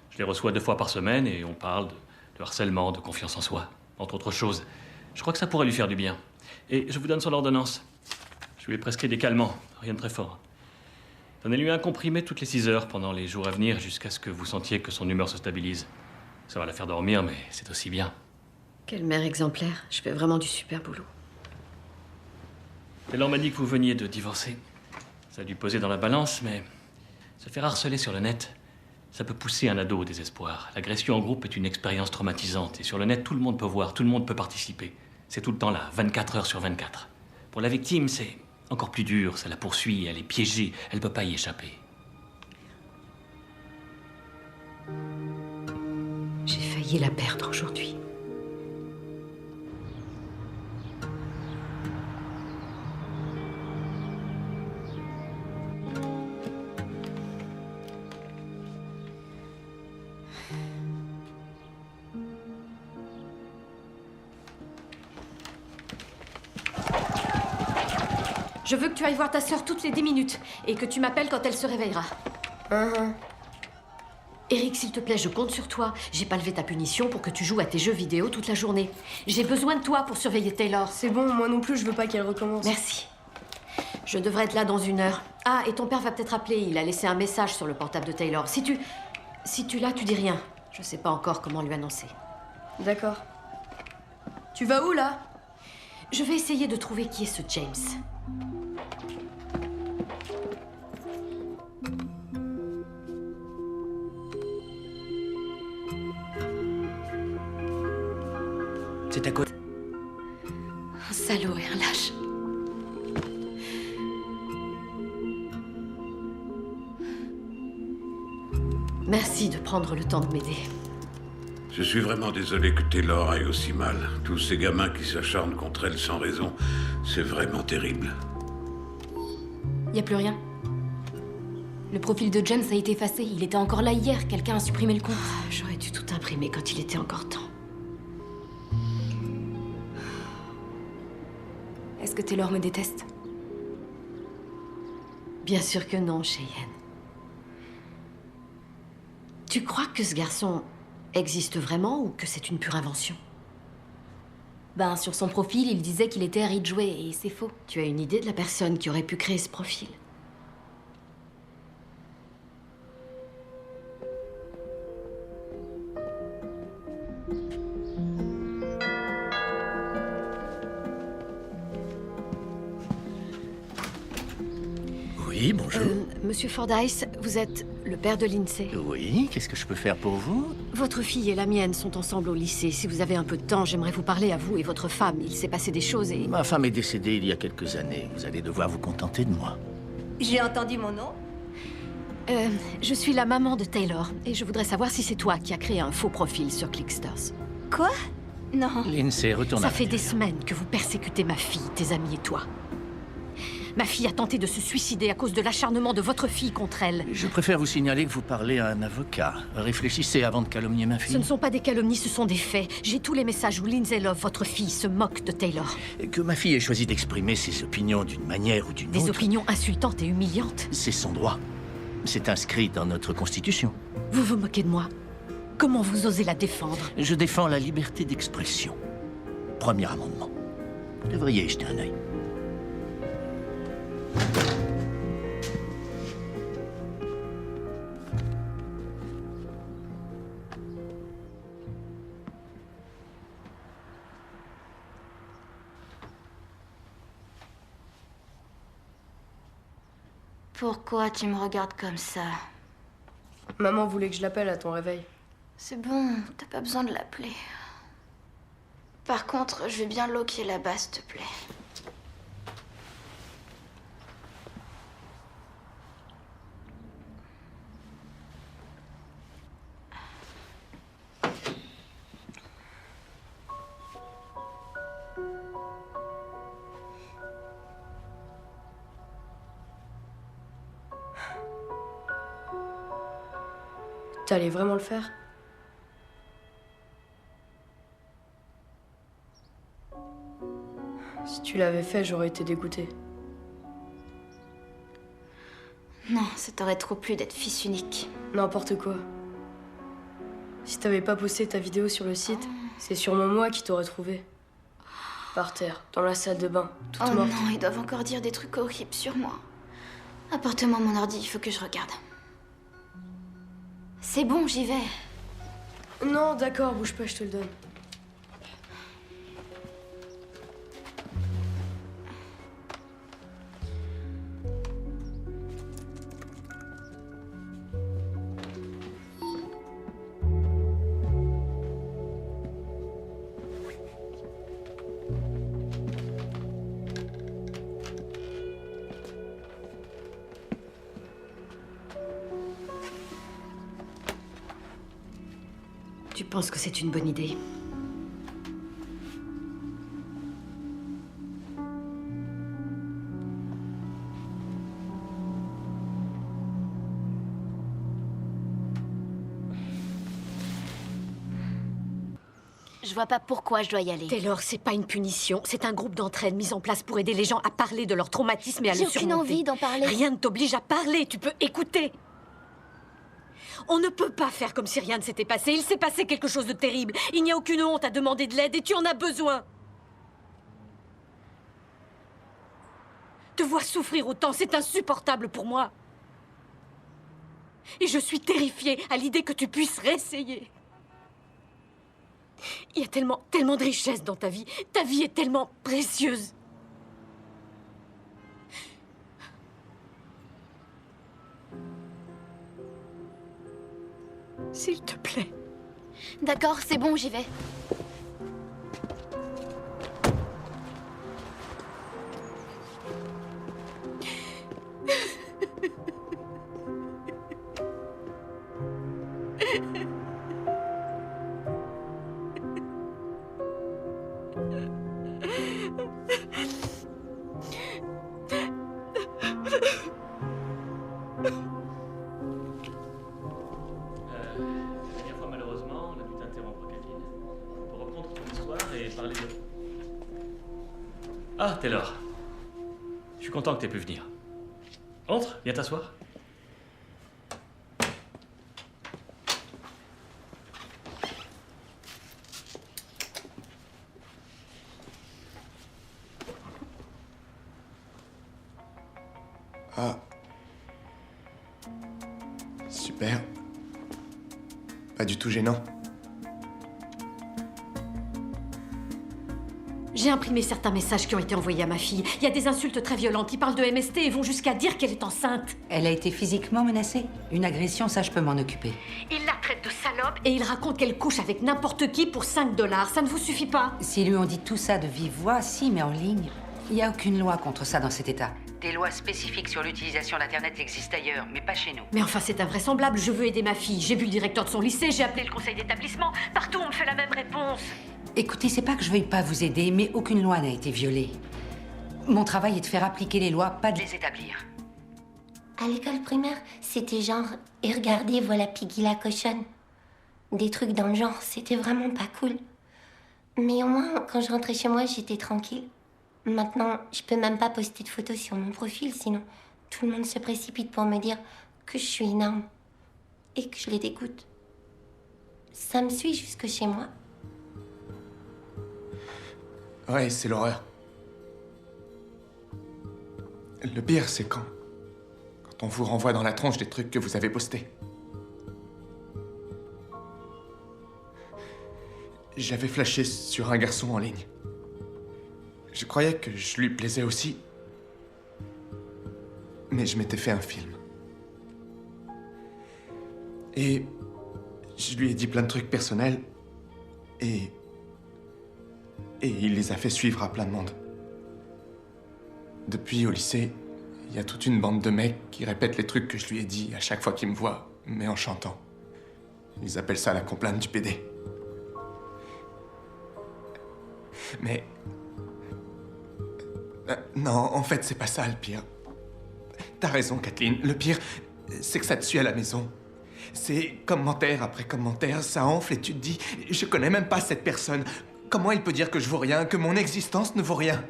Je les reçois 2 fois par semaine et on parle de harcèlement, de confiance en soi, entre autres choses. Je crois que ça pourrait lui faire du bien. Et je vous donne son ordonnance. Je lui ai prescrit des calmants, rien de très fort. Donnez-lui un comprimé toutes les 6 heures pendant les jours à venir jusqu'à ce que vous sentiez que son humeur se stabilise. Ça va la faire dormir, mais c'est aussi bien. Quelle mère exemplaire. Je fais vraiment du super boulot. Taylor m'a dit que vous veniez de divorcer. Ça a dû peser dans la balance, mais se faire harceler sur le net, ça peut pousser un ado au désespoir. L'agression en groupe est une expérience traumatisante. Et sur le net, tout le monde peut voir, tout le monde peut participer. C'est tout le temps là, 24 heures sur 24. Pour la victime, c'est encore plus dur. Ça la poursuit, elle est piégée, elle ne peut pas y échapper. J'ai failli la perdre aujourd'hui. Je veux que tu ailles voir ta sœur toutes les 10 minutes et que tu m'appelles quand elle se réveillera. Eric, s'il te plaît, je compte sur toi. J'ai pas levé ta punition pour que tu joues à tes jeux vidéo toute la journée. J'ai besoin de toi pour surveiller Taylor. C'est bon, moi non plus, je veux pas qu'elle recommence. Merci. Je devrais être là dans 1 heure. Ah, et ton père va peut-être appeler. Il a laissé un message sur le portable de Taylor. Si tu l'as, tu dis rien. Je sais pas encore comment lui annoncer. D'accord. Tu vas où, là? Je vais essayer de trouver qui est ce James. C'est à quoi? Un salaud et un lâche. Merci de prendre le temps de m'aider. Je suis vraiment désolé que Taylor aille aussi mal. Tous ces gamins qui s'acharnent contre elle sans raison, c'est vraiment terrible. Y a plus rien. Le profil de James a été effacé. Il était encore là hier. Quelqu'un a supprimé le compte. J'aurais dû tout imprimer quand il était encore temps. Est-ce que Taylor me déteste? Bien sûr que non, Cheyenne. Tu crois que ce garçon existe vraiment ou que c'est une pure invention? Ben, sur son profil, il disait qu'il était Ridgway et c'est faux. Tu as une idée de la personne qui aurait pu créer ce profil? Oui, bonjour. Monsieur Fordyce, vous êtes le père de Lindsay. Oui, qu'est-ce que je peux faire pour vous? Votre fille et la mienne sont ensemble au lycée. Si vous avez un peu de temps, j'aimerais vous parler à vous et votre femme. Il s'est passé des choses et... Ma femme est décédée il y a quelques années. Vous allez devoir vous contenter de moi. J'ai entendu mon nom. Je suis la maman de Taylor et je voudrais savoir si c'est toi qui as créé un faux profil sur Clicksters. Quoi? Non. Lindsay, retourne à Ça fait des l'intérieur. semaines que vous persécutez ma fille, tes amis et toi. Ma fille a tenté de se suicider à cause de l'acharnement de votre fille contre elle. Je préfère vous signaler que vous parlez à un avocat. Réfléchissez avant de calomnier ma fille. Ce ne sont pas des calomnies, ce sont des faits. J'ai tous les messages où Lindsay Love, votre fille, se moque de Taylor. Que ma fille ait choisi d'exprimer ses opinions d'une manière ou d'une autre... Des opinions insultantes et humiliantes. C'est son droit. C'est inscrit dans notre Constitution. Vous vous moquez de moi? Comment vous osez la défendre? Je défends la liberté d'expression. Premier amendement. Vous devriez y jeter un œil. Pourquoi tu me regardes comme ça? Maman voulait que je l'appelle à ton réveil. C'est bon, t'as pas besoin de l'appeler. Par contre, je vais bien loquer là-bas, s'il te plaît. T'allais vraiment le faire? Si tu l'avais fait, j'aurais été dégoûtée. Non, ça t'aurait trop plu d'être fils unique. N'importe quoi. Si t'avais pas posté ta vidéo sur le site, c'est sûrement moi qui t'aurais trouvé. Par terre, dans la salle de bain, toute Oh morte. non, ils doivent encore dire des trucs horribles sur moi. Apporte-moi mon ordi, il faut que je regarde. C'est bon, j'y vais. Non, d'accord, bouge pas, je te le donne. Tu penses que c'est une bonne idée? Je vois pas pourquoi je dois y aller. Taylor, c'est pas une punition, c'est un groupe d'entraide mis en place pour aider les gens à parler de leur traumatisme et à le surmonter. J'ai aucune envie d'en parler. Rien ne t'oblige à parler, tu peux écouter. On ne peut pas faire comme si rien ne s'était passé. Il s'est passé quelque chose de terrible. Il n'y a aucune honte à demander de l'aide et tu en as besoin. Te voir souffrir autant, c'est insupportable pour moi. Et je suis terrifiée à l'idée que tu puisses réessayer. Il y a tellement de richesse dans ta vie. Ta vie est tellement précieuse. S'il te plaît. D'accord, c'est bon, j'y vais. Ah, Taylor. Je suis content que t'aies pu venir. Entre, viens t'asseoir. Ah. Super. Pas du tout gênant. J'ai imprimé certains messages qui ont été envoyés à ma fille. Il y a des insultes très violentes. Ils parlent de MST et vont jusqu'à dire qu'elle est enceinte. Elle a été physiquement menacée? Une agression, ça je peux m'en occuper. Il la traite de salope et il raconte qu'elle couche avec n'importe qui pour 5 $. Ça ne vous suffit pas? S'ils lui ont dit tout ça de vive voix, si, mais en ligne. Il n'y a aucune loi contre ça dans cet état. Des lois spécifiques sur l'utilisation d'Internet existent ailleurs, mais pas chez nous. Mais enfin, c'est invraisemblable. Je veux aider ma fille. J'ai vu le directeur de son lycée, j'ai appelé le conseil d'établissement. Partout, on me fait la même réponse. Écoutez, c'est pas que je veuille pas vous aider, mais aucune loi n'a été violée. Mon travail est de faire appliquer les lois, pas de les établir. À l'école primaire, c'était genre « Et regardez, voilà Piggy la cochonne ». Des trucs dans le genre, c'était vraiment pas cool. Mais au moins, quand je rentrais chez moi, j'étais tranquille. Maintenant, je peux même pas poster de photos sur mon profil, sinon tout le monde se précipite pour me dire que je suis une arme et que je les dégoûte. Ça me suit jusque chez moi. Ouais, c'est l'horreur. Le pire, c'est quand on vous renvoie dans la tronche des trucs que vous avez postés. J'avais flashé sur un garçon en ligne. Je croyais que je lui plaisais aussi. Mais je m'étais fait un film. Et je lui ai dit plein de trucs personnels. Et il les a fait suivre à plein de monde. Depuis, au lycée, il y a toute une bande de mecs qui répètent les trucs que je lui ai dit à chaque fois qu'ils me voient, mais en chantant. Ils appellent ça la complainte du PD. Mais... non, en fait, c'est pas ça le pire. T'as raison, Kathleen. Le pire, c'est que ça te suit à la maison. C'est commentaire après commentaire, ça enfle et tu te dis, je connais même pas cette personne. Comment il peut dire que je vaux rien, que mon existence ne vaut rien?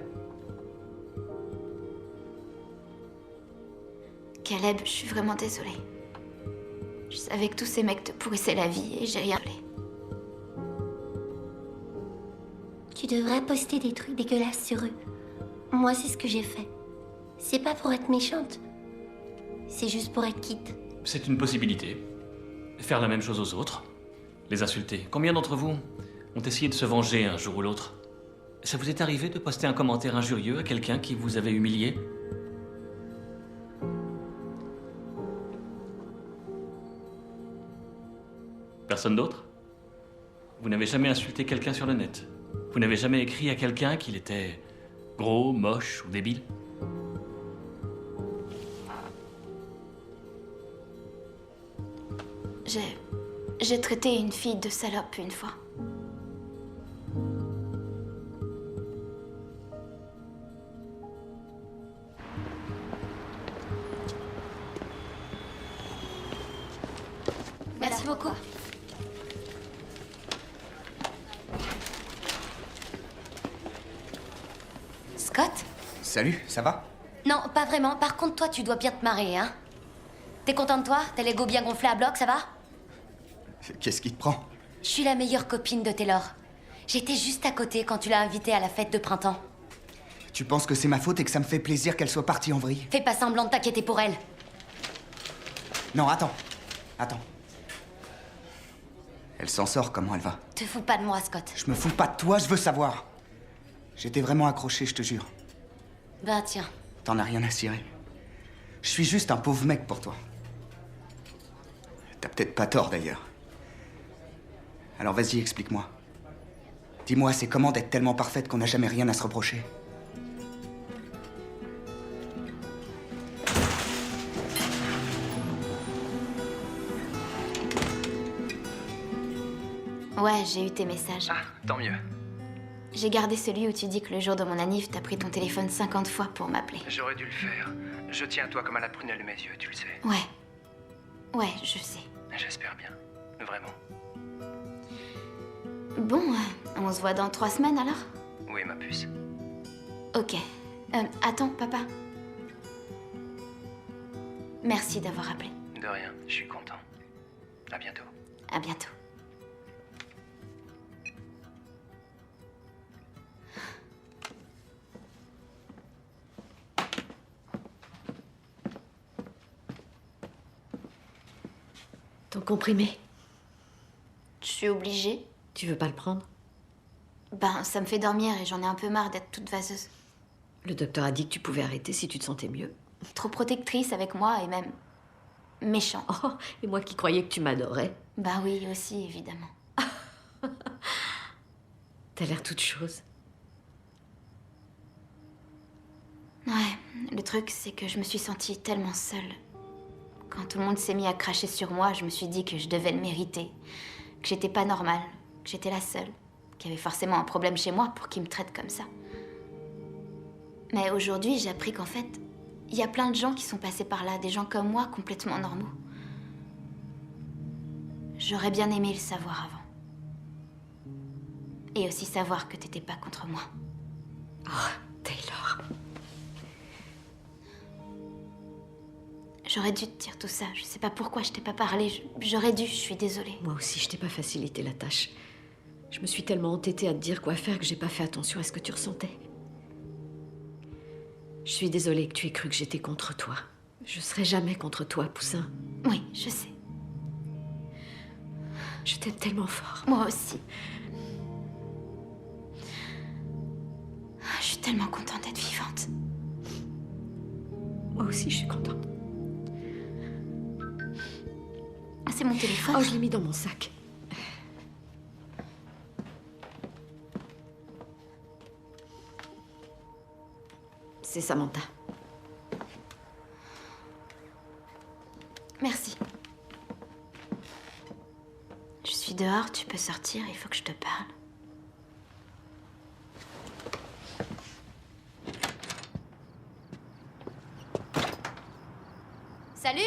Caleb, je suis vraiment désolée. Je savais que tous ces mecs te pourrissaient la vie et j'ai rien fait. Tu devrais poster des trucs dégueulasses sur eux. Moi, c'est ce que j'ai fait. C'est pas pour être méchante. C'est juste pour être quitte. C'est une possibilité. Faire la même chose aux autres. Les insulter. Combien d'entre vous ont essayé de se venger un jour ou l'autre? Ça vous est arrivé de poster un commentaire injurieux à quelqu'un qui vous avait humilié? Personne d'autre? Vous n'avez jamais insulté quelqu'un sur le net? Vous n'avez jamais écrit à quelqu'un qu'il était gros, moche ou débile? J'ai traité une fille de salope une fois. Merci beaucoup. Scott? Salut, ça va? Non, pas vraiment. Par contre, toi, tu dois bien te marrer, hein? T'es content de toi? T'as l'ego bien gonflé à bloc, ça va? Qu'est-ce qui te prend? Je suis la meilleure copine de Taylor. J'étais juste à côté quand tu l'as invitée à la fête de printemps. Tu penses que c'est ma faute et que ça me fait plaisir qu'elle soit partie en vrille? Fais pas semblant de t'inquiéter pour elle. Non, attends. Attends. Elle s'en sort, comment elle va? Te fous pas de moi, Scott. Je me fous pas de toi, je veux savoir. J'étais vraiment accroché, je te jure. Ben tiens. T'en as rien à cirer. Je suis juste un pauvre mec pour toi. T'as peut-être pas tort, d'ailleurs. Alors vas-y, explique-moi. Dis-moi, c'est comment d'être tellement parfaite qu'on n'a jamais rien à se reprocher? Ouais, j'ai eu tes messages. Ah, tant mieux. J'ai gardé celui où tu dis que le jour de mon anniv, t'as pris ton téléphone 50 fois pour m'appeler. J'aurais dû le faire. Je tiens à toi comme à la prunelle de mes yeux, tu le sais. Ouais. Ouais, je sais. J'espère bien. Vraiment. Bon, on se voit dans 3 semaines alors? Oui, ma puce. Ok. Attends, papa. Merci d'avoir appelé. De rien, je suis content. À bientôt. À bientôt. Ton comprimé. Je suis obligée. Tu veux pas le prendre? Ben, ça me fait dormir et j'en ai un peu marre d'être toute vaseuse. Le docteur a dit que tu pouvais arrêter si tu te sentais mieux. Trop protectrice avec moi et même méchante. Oh, et moi qui croyais que tu m'adorais. Bah oui, aussi, évidemment. T'as l'air toute chose. Ouais, le truc, c'est que je me suis sentie tellement seule. Quand tout le monde s'est mis à cracher sur moi, je me suis dit que je devais le mériter. Que j'étais pas normale, que j'étais la seule. Qu'il y avait forcément un problème chez moi pour qu'ils me traitent comme ça. Mais aujourd'hui, j'ai appris qu'en fait, il y a plein de gens qui sont passés par là, des gens comme moi, complètement normaux. J'aurais bien aimé le savoir avant. Et aussi savoir que t'étais pas contre moi. Oh, Taylor. J'aurais dû te dire tout ça. Je sais pas pourquoi je t'ai pas parlé. J'aurais dû, je suis désolée. Moi aussi, je t'ai pas facilité la tâche. Je me suis tellement entêtée à te dire quoi faire que j'ai pas fait attention à ce que tu ressentais. Je suis désolée que tu aies cru que j'étais contre toi. Je serai jamais contre toi, Poussin. Oui, je sais. Je t'aime tellement fort. Moi aussi. Je suis tellement contente d'être vivante. Moi aussi, je suis contente. C'est mon téléphone. Oh, je l'ai mis dans mon sac. C'est Samantha. Merci. Je suis dehors, tu peux sortir, il faut que je te parle. Salut?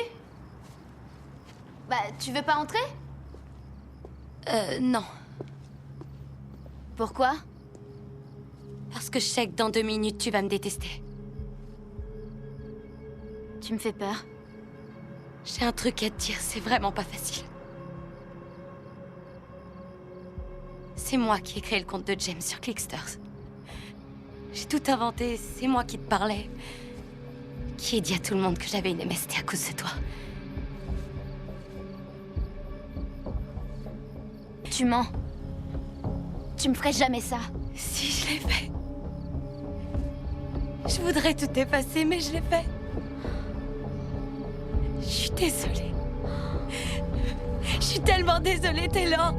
Bah, tu veux pas entrer? Non. Pourquoi? Parce que je sais que dans 2 minutes, tu vas me détester. Tu me fais peur. J'ai un truc à te dire, c'est vraiment pas facile. C'est moi qui ai créé le compte de James sur Clicksters. J'ai tout inventé, c'est moi qui te parlais. Qui ai dit à tout le monde que j'avais une MST à cause de toi. Tu mens. Tu me ferais jamais ça. Si, je l'ai fait. Je voudrais tout effacer, mais je l'ai fait. Je suis désolée. Je suis tellement désolée, Taylor.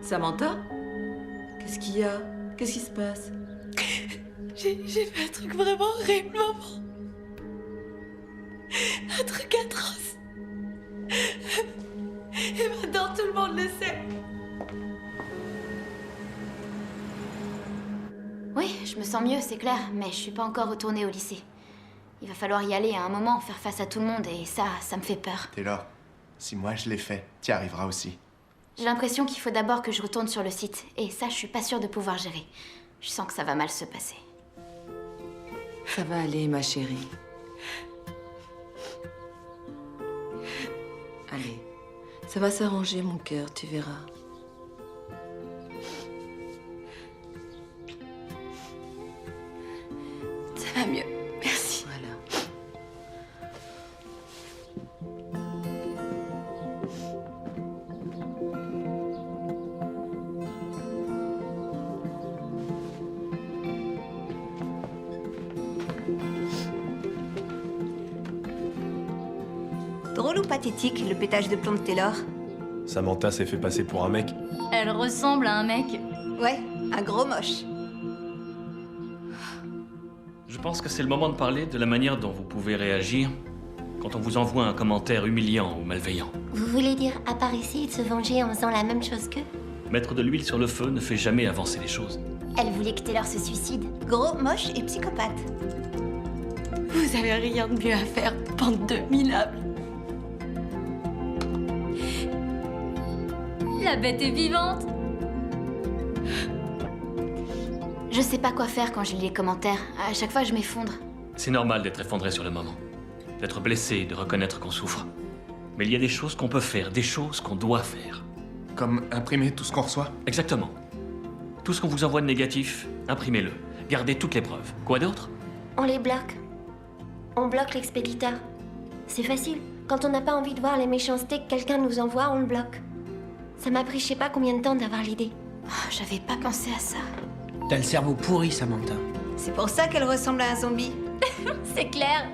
Samantha? Qu'est-ce qu'il y a? Qu'est-ce qui se passe? J'ai fait un truc vraiment horrible, maman. Un truc atroce. Et maintenant, tout le monde le sait. Oui, je me sens mieux, c'est clair, mais je suis pas encore retournée au lycée. Il va falloir y aller à un moment, faire face à tout le monde, et ça me fait peur. Taylor, si moi je l'ai fait, tu y arriveras aussi. J'ai l'impression qu'il faut d'abord que je retourne sur le site, et ça, je suis pas sûre de pouvoir gérer. Je sens que ça va mal se passer. Ça va aller, ma chérie. Allez, ça va s'arranger, mon cœur, tu verras. Ça va mieux, merci. Voilà. Drôle ou pathétique, le pétage de plomb de Taylor? Samantha s'est fait passer pour un mec. Elle ressemble à un mec. Ouais, un gros moche. Je pense que c'est le moment de parler de la manière dont vous pouvez réagir quand on vous envoie un commentaire humiliant ou malveillant. Vous voulez dire à part essayer de se venger en faisant la même chose qu'eux? Mettre de l'huile sur le feu ne fait jamais avancer les choses. Elle voulait que Taylor se suicide. Gros, moche et psychopathe. Vous avez rien de mieux à faire, bande de minables. La bête est vivante. Je sais pas quoi faire quand je lis les commentaires. À chaque fois, je m'effondre. C'est normal d'être effondré sur le moment, d'être blessé, de reconnaître qu'on souffre. Mais il y a des choses qu'on peut faire, des choses qu'on doit faire. Comme imprimer tout ce qu'on reçoit? Exactement. Tout ce qu'on vous envoie de négatif, imprimez-le. Gardez toutes les preuves. Quoi d'autre? On les bloque. On bloque l'expéditeur. C'est facile. Quand on n'a pas envie de voir les méchancetés que quelqu'un nous envoie, on le bloque. Ça m'a pris je sais pas combien de temps d'avoir l'idée. Oh, j'avais pas pensé à ça. T'as le cerveau pourri, Samantha. C'est pour ça qu'elle ressemble à un zombie. C'est clair.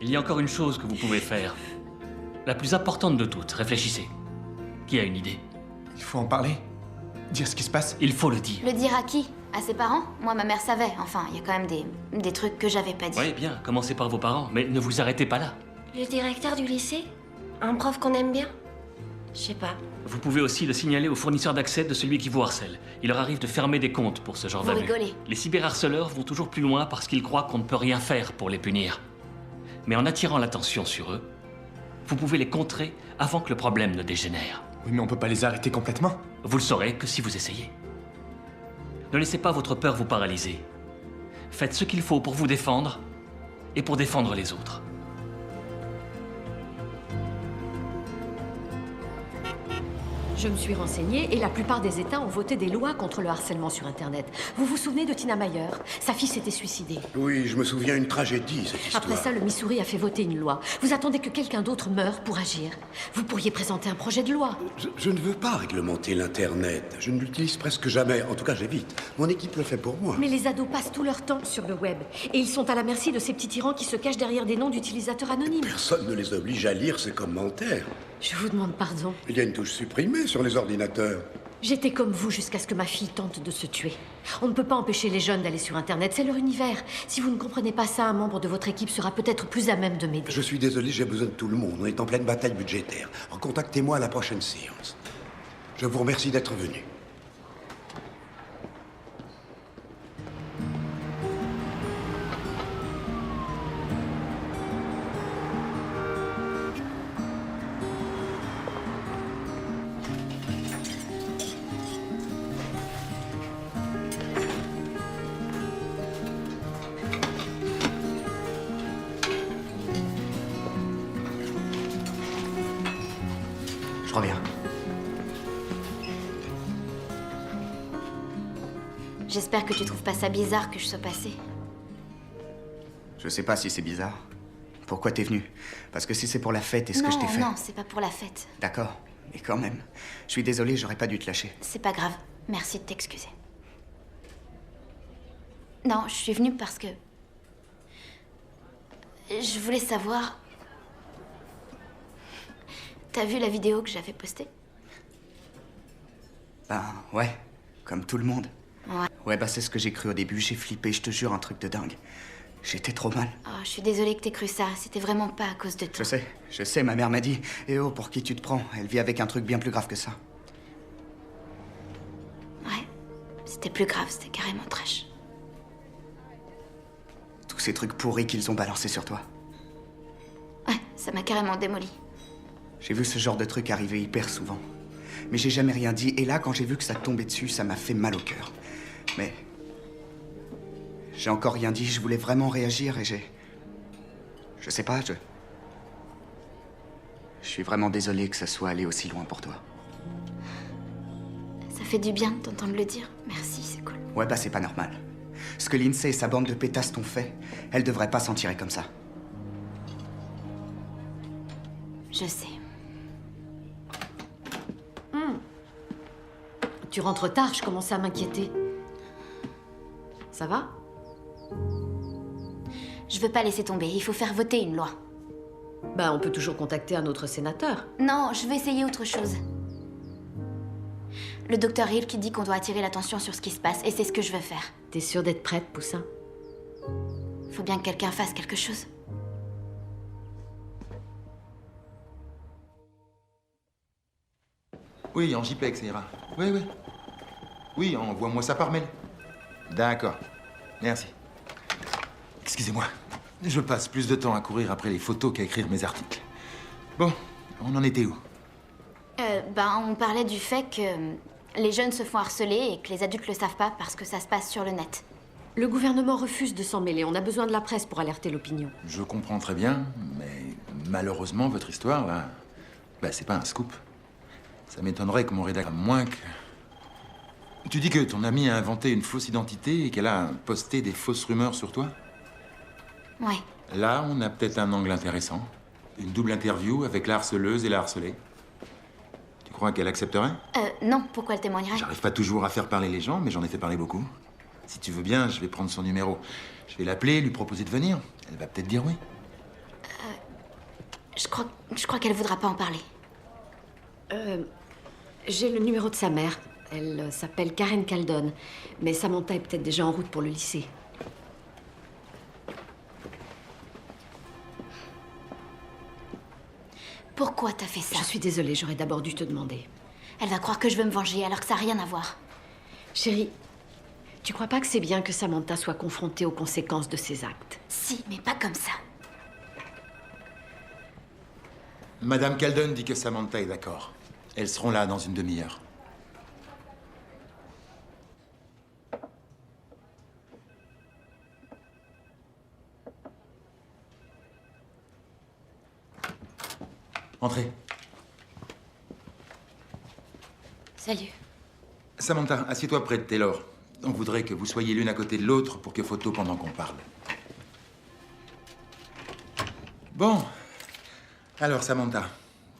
Il y a encore une chose que vous pouvez faire. La plus importante de toutes, réfléchissez. Qui a une idée? Il faut en parler. Dire ce qui se passe. Il faut le dire. Le dire à qui? À ses parents? Moi, ma mère savait. Enfin, il y a quand même des trucs que j'avais pas dit. Oui, bien, commencez par vos parents, mais ne vous arrêtez pas là. Le directeur du lycée? Un prof qu'on aime bien? Je sais pas. Vous pouvez aussi le signaler au fournisseur d'accès de celui qui vous harcèle. Il leur arrive de fermer des comptes pour ce genre Vous d'abus. rigolez. Les cyberharceleurs vont toujours plus loin parce qu'ils croient qu'on ne peut rien faire pour les punir. Mais en attirant l'attention sur eux, vous pouvez les contrer avant que le problème ne dégénère. Oui, mais on peut pas les arrêter complètement. Vous le saurez que si vous essayez. Ne laissez pas votre peur vous paralyser. Faites ce qu'il faut pour vous défendre et pour défendre les autres. Je me suis renseignée et la plupart des États ont voté des lois contre le harcèlement sur Internet. Vous vous souvenez de Tina Meyer? Sa fille s'était suicidée. Oui, je me souviens, une tragédie, cette histoire. Après ça, le Missouri a fait voter une loi. Vous attendez que quelqu'un d'autre meure pour agir. Vous pourriez présenter un projet de loi. Je ne veux pas réglementer l'Internet. Je ne l'utilise presque jamais. En tout cas, j'évite. Mon équipe le fait pour moi. Mais les ados passent tout leur temps sur le web. Et ils sont à la merci de ces petits tyrans qui se cachent derrière des noms d'utilisateurs anonymes. Personne ne les oblige à lire ces commentaires. Je vous demande pardon. Il y a une touche supprimée sur les ordinateurs. J'étais comme vous jusqu'à ce que ma fille tente de se tuer. On ne peut pas empêcher les jeunes d'aller sur Internet, c'est leur univers. Si vous ne comprenez pas ça, un membre de votre équipe sera peut-être plus à même de m'aider. Je suis désolé, j'ai besoin de tout le monde. On est en pleine bataille budgétaire. Recontactez-moi à la prochaine séance. Je vous remercie d'être venu. Je reviens. J'espère que tu trouves pas ça bizarre que je sois passée. Je sais pas si c'est bizarre. Pourquoi t'es venu? Parce que si c'est pour la fête, est-ce que je t'ai fait? Non, c'est pas pour la fête. D'accord, mais quand même. Je suis désolé, j'aurais pas dû te lâcher. C'est pas grave. Merci de t'excuser. Non, je suis venue parce que... Je voulais savoir... T'as vu la vidéo que j'avais postée? Ben, ouais. Comme tout le monde. Ouais. Ouais, bah c'est ce que j'ai cru au début. J'ai flippé, je te jure, un truc de dingue. J'étais trop mal. Oh, je suis désolée que t'aies cru ça. C'était vraiment pas à cause de toi. Je sais, ma mère m'a dit. Eh oh, pour qui tu te prends? Elle vit avec un truc bien plus grave que ça. Ouais. C'était plus grave, c'était carrément trash. Tous ces trucs pourris qu'ils ont balancés sur toi. Ouais, ça m'a carrément démoli. J'ai vu ce genre de truc arriver hyper souvent. Mais j'ai jamais rien dit. Et là, quand j'ai vu que ça tombait dessus, ça m'a fait mal au cœur. Mais... j'ai encore rien dit. Je voulais vraiment réagir et j'ai... Je sais pas, je suis vraiment désolé que ça soit allé aussi loin pour toi. Ça fait du bien de t'entendre le dire. Merci, c'est cool. Ouais, bah c'est pas normal. Ce que Lindsay et sa bande de pétasses t'ont fait, elles devraient pas s'en tirer comme ça. Je sais. Tu rentres tard, je commençais à m'inquiéter. Ça va? Je veux pas laisser tomber. Il faut faire voter une loi. Bah, on peut toujours contacter un autre sénateur. Non, je veux essayer autre chose. Le docteur Hill qui dit qu'on doit attirer l'attention sur ce qui se passe, et c'est ce que je veux faire. T'es sûre d'être prête, Poussin? Faut bien que quelqu'un fasse quelque chose. Oui, en JPEG, ça ira. Oui, oui. Oui, envoie-moi ça par mail. D'accord. Merci. Excusez-moi. Je passe plus de temps à courir après les photos qu'à écrire mes articles. Bon, on en était où? On parlait du fait que les jeunes se font harceler et que les adultes le savent pas parce que ça se passe sur le net. Le gouvernement refuse de s'en mêler. On a besoin de la presse pour alerter l'opinion. Je comprends très bien, mais malheureusement, votre histoire, là, c'est pas un scoop. Ça m'étonnerait que mon rédacteur... moins que... Tu dis que ton amie a inventé une fausse identité et qu'elle a posté des fausses rumeurs sur toi? Ouais. Là, on a peut-être un angle intéressant. Une double interview avec la harceleuse et la harcelée. Tu crois qu'elle accepterait? Non, pourquoi elle témoignerait? J'arrive pas toujours à faire parler les gens, mais j'en ai fait parler beaucoup. Si tu veux bien, je vais prendre son numéro. Je vais l'appeler, lui proposer de venir. Elle va peut-être dire oui. Je crois qu'elle voudra pas en parler. J'ai le numéro de sa mère. Elle s'appelle Karen Caldon. Mais Samantha est peut-être déjà en route pour le lycée. Pourquoi t'as fait ça? Je suis désolée, j'aurais d'abord dû te demander. Elle va croire que je veux me venger alors que ça n'a rien à voir. Chérie, tu crois pas que c'est bien que Samantha soit confrontée aux conséquences de ses actes? Si, mais pas comme ça. Madame Caldon dit que Samantha est d'accord. Elles seront là dans une demi-heure. Entrez. Salut. Samantha, assieds-toi près de Taylor. On voudrait que vous soyez l'une à côté de l'autre pour que photo pendant qu'on parle. Bon. Alors, Samantha,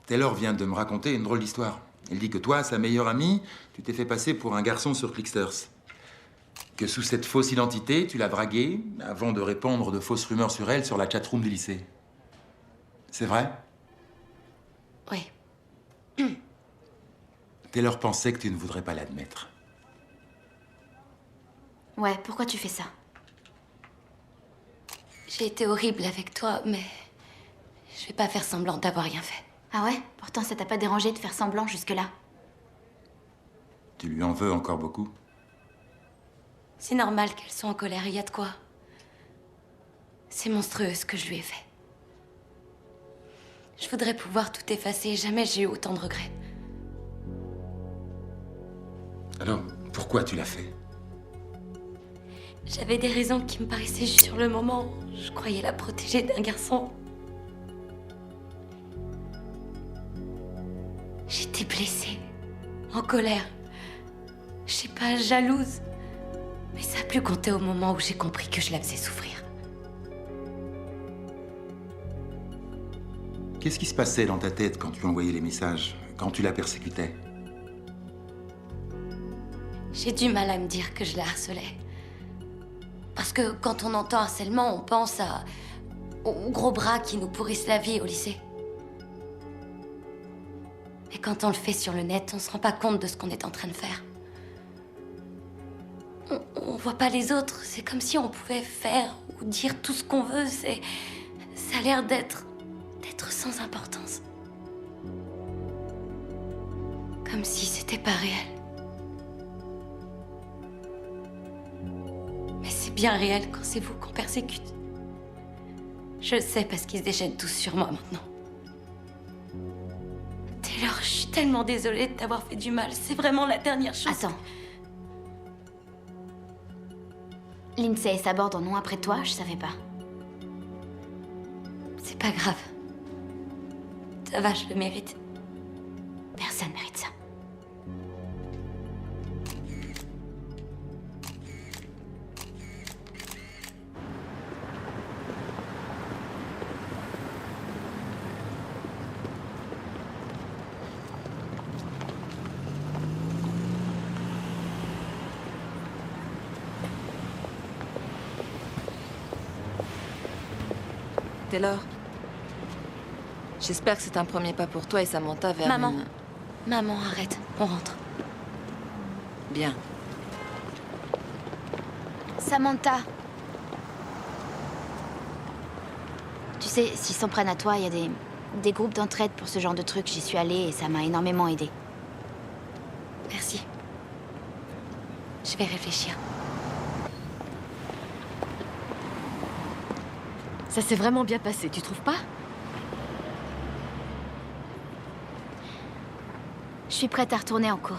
Taylor vient de me raconter une drôle d'histoire. Elle dit que toi, sa meilleure amie, tu t'es fait passer pour un garçon sur Clicksters. Que sous cette fausse identité, tu l'as draguée avant de répandre de fausses rumeurs sur elle sur la chatroom du lycée. C'est vrai? Oui. Taylor pensait que tu ne voudrais pas l'admettre. Ouais, pourquoi tu fais ça? J'ai été horrible avec toi, mais je vais pas faire semblant d'avoir rien fait. Ah ouais? Pourtant, ça t'a pas dérangé de faire semblant jusque-là. Tu lui en veux encore beaucoup? C'est normal qu'elle soit en colère, il y a de quoi. C'est monstrueux ce que je lui ai fait. Je voudrais pouvoir tout effacer, jamais j'ai eu autant de regrets. Alors, pourquoi tu l'as fait? J'avais des raisons qui me paraissaient justes sur le moment. Je croyais la protéger d'un garçon. J'étais blessée, en colère. Je sais pas, jalouse. Mais ça a plus compté au moment où j'ai compris que je la faisais souffrir. Qu'est-ce qui se passait dans ta tête quand tu envoyais les messages, quand tu la persécutais? J'ai du mal à me dire que je la harcelais. Parce que quand on entend harcèlement, on pense aux gros bras qui nous pourrissent la vie au lycée. Et quand on le fait sur le net, on se rend pas compte de ce qu'on est en train de faire. On voit pas les autres. C'est comme si on pouvait faire ou dire tout ce qu'on veut. Ça a l'air d'être sans importance. Comme si c'était pas réel. Mais c'est bien réel quand c'est vous qu'on persécute. Je le sais parce qu'ils se déchaînent tous sur moi maintenant. Taylor, je suis tellement désolée de t'avoir fait du mal. C'est vraiment la dernière chose. Attends. Lindsay et Sabord en ont après toi, je savais pas. C'est pas grave. Ça va, je le mérite. Personne mérite ça. Taylor, j'espère que c'est un premier pas pour toi et Samantha vers Maman. une... Maman, arrête. On rentre. Bien. Samantha. Tu sais, s'ils s'en prennent à toi, il y a des groupes d'entraide pour ce genre de trucs. J'y suis allée et ça m'a énormément aidée. Merci. Je vais réfléchir. Ça s'est vraiment bien passé, tu trouves pas? Je suis prête à retourner en cours.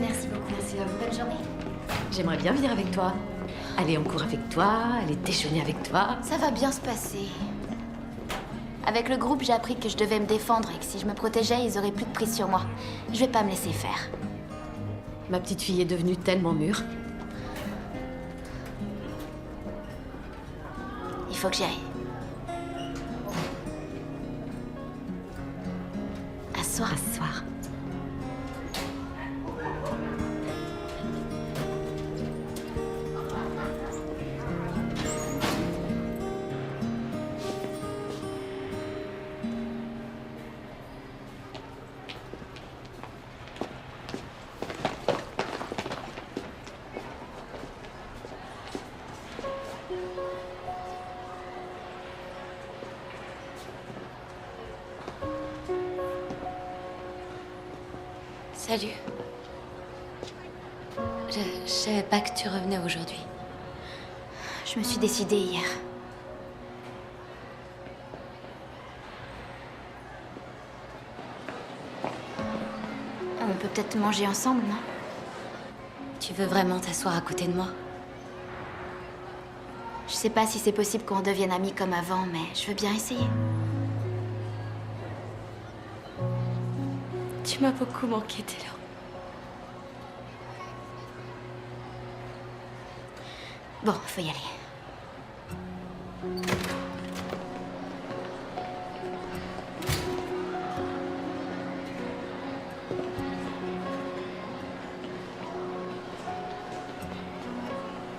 Merci beaucoup. Merci à vous. Bonne journée. J'aimerais bien venir avec toi. Aller en cours avec toi, aller déjeuner avec toi. Ça va bien se passer. Avec le groupe, j'ai appris que je devais me défendre et que si je me protégeais, ils auraient plus de prise sur moi. Je vais pas me laisser faire. Ma petite fille est devenue tellement mûre. Il faut que j'y aille. Asseoir. Asseoir. Salut. Je savais pas que tu revenais aujourd'hui. Je me suis décidée hier. On peut peut-être manger ensemble, non? Tu veux vraiment t'asseoir à côté de moi? Je sais pas si c'est possible qu'on redevienne amis comme avant, mais je veux bien essayer. Tu m'as beaucoup manqué, Taylor. Bon, faut y aller.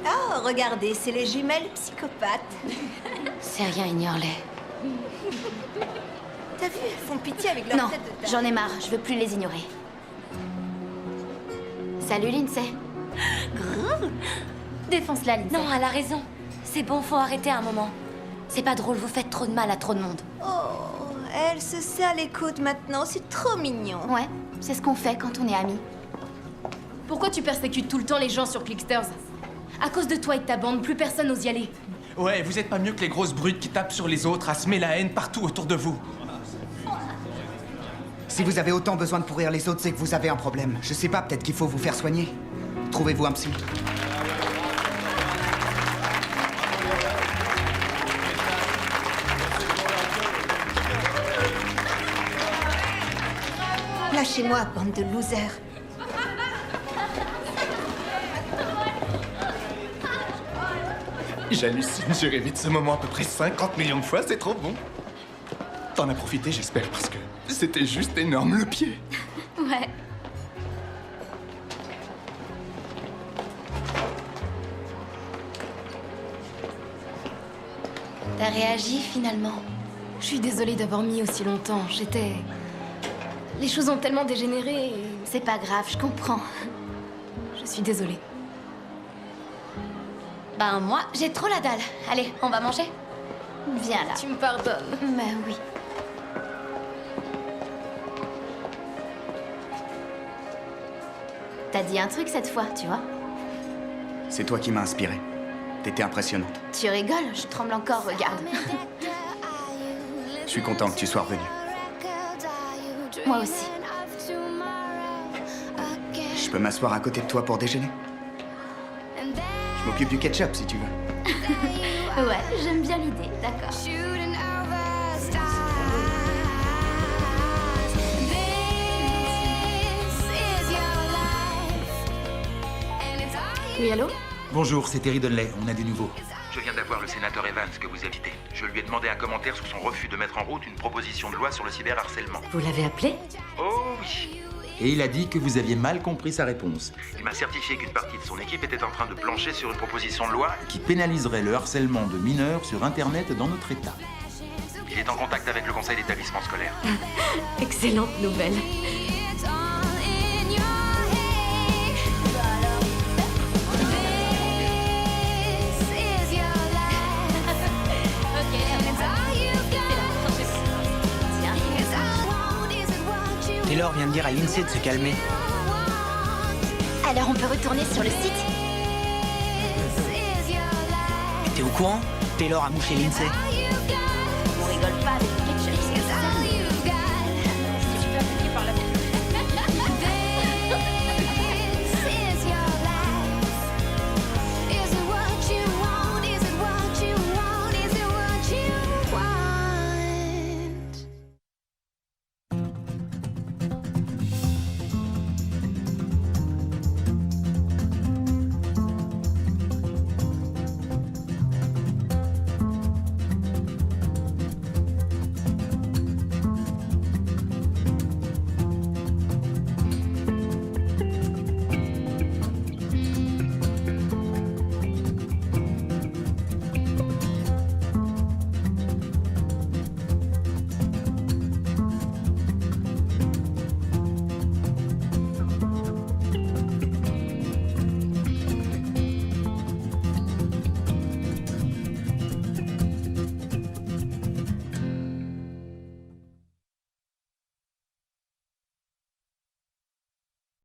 Oh, regardez, c'est les jumelles psychopathes. C'est rien, ignore-les. T'as vu, elles font pitié avec leur Non, tête de j'en ai marre, je veux plus les ignorer. Salut, Lindsay. Défonce-la, Lindsay. Non, elle a raison. C'est bon, faut arrêter un moment. C'est pas drôle, vous faites trop de mal à trop de monde. Oh, elle se serre les coudes maintenant, c'est trop mignon. Ouais, c'est ce qu'on fait quand on est amis. Pourquoi tu persécutes tout le temps les gens sur Clicksters? À cause de toi et de ta bande, plus personne n'ose y aller. Ouais, vous êtes pas mieux que les grosses brutes qui tapent sur les autres, à semer la haine partout autour de vous. Si vous avez autant besoin de pourrir les autres, c'est que vous avez un problème. Je sais pas, peut-être qu'il faut vous faire soigner. Trouvez-vous un psy. Lâchez-moi, bande de losers. J'hallucine, j'ai rêvé de ce moment à peu près 50 millions de fois, c'est trop bon. T'en as profité, j'espère, parce que c'était juste énorme, le pied. Ouais. T'as réagi finalement. Je suis désolée d'avoir mis aussi longtemps. Les choses ont tellement dégénéré. C'est pas grave, je comprends. Je suis désolée. Ben moi, j'ai trop la dalle. Allez, on va manger? Viens là. Tu me pardonnes? Ben oui. T'as dit un truc cette fois, tu vois? C'est toi qui m'as inspiré. T'étais impressionnante. Tu rigoles, je tremble encore, regarde. Je suis content que tu sois revenu. Moi aussi. Je peux m'asseoir à côté de toi pour déjeuner? Je m'occupe du ketchup si tu veux. Ouais, j'aime bien l'idée, d'accord. Oui, allô? Bonjour, c'est Terry Donnelly, on a du nouveau. Je viens d'avoir le sénateur Evans que vous invitez. Je lui ai demandé un commentaire sur son refus de mettre en route une proposition de loi sur le cyberharcèlement. Vous l'avez appelé? Oh oui. Et il a dit que vous aviez mal compris sa réponse. Il m'a certifié qu'une partie de son équipe était en train de plancher sur une proposition de loi qui pénaliserait le harcèlement de mineurs sur Internet dans notre État. Il est en contact avec le conseil d'établissement scolaire. Excellente nouvelle. Taylor vient de dire à Lindsay de se calmer. Alors on peut retourner sur le site? T'es au courant? Taylor a mouché Lindsay. On rigole pas.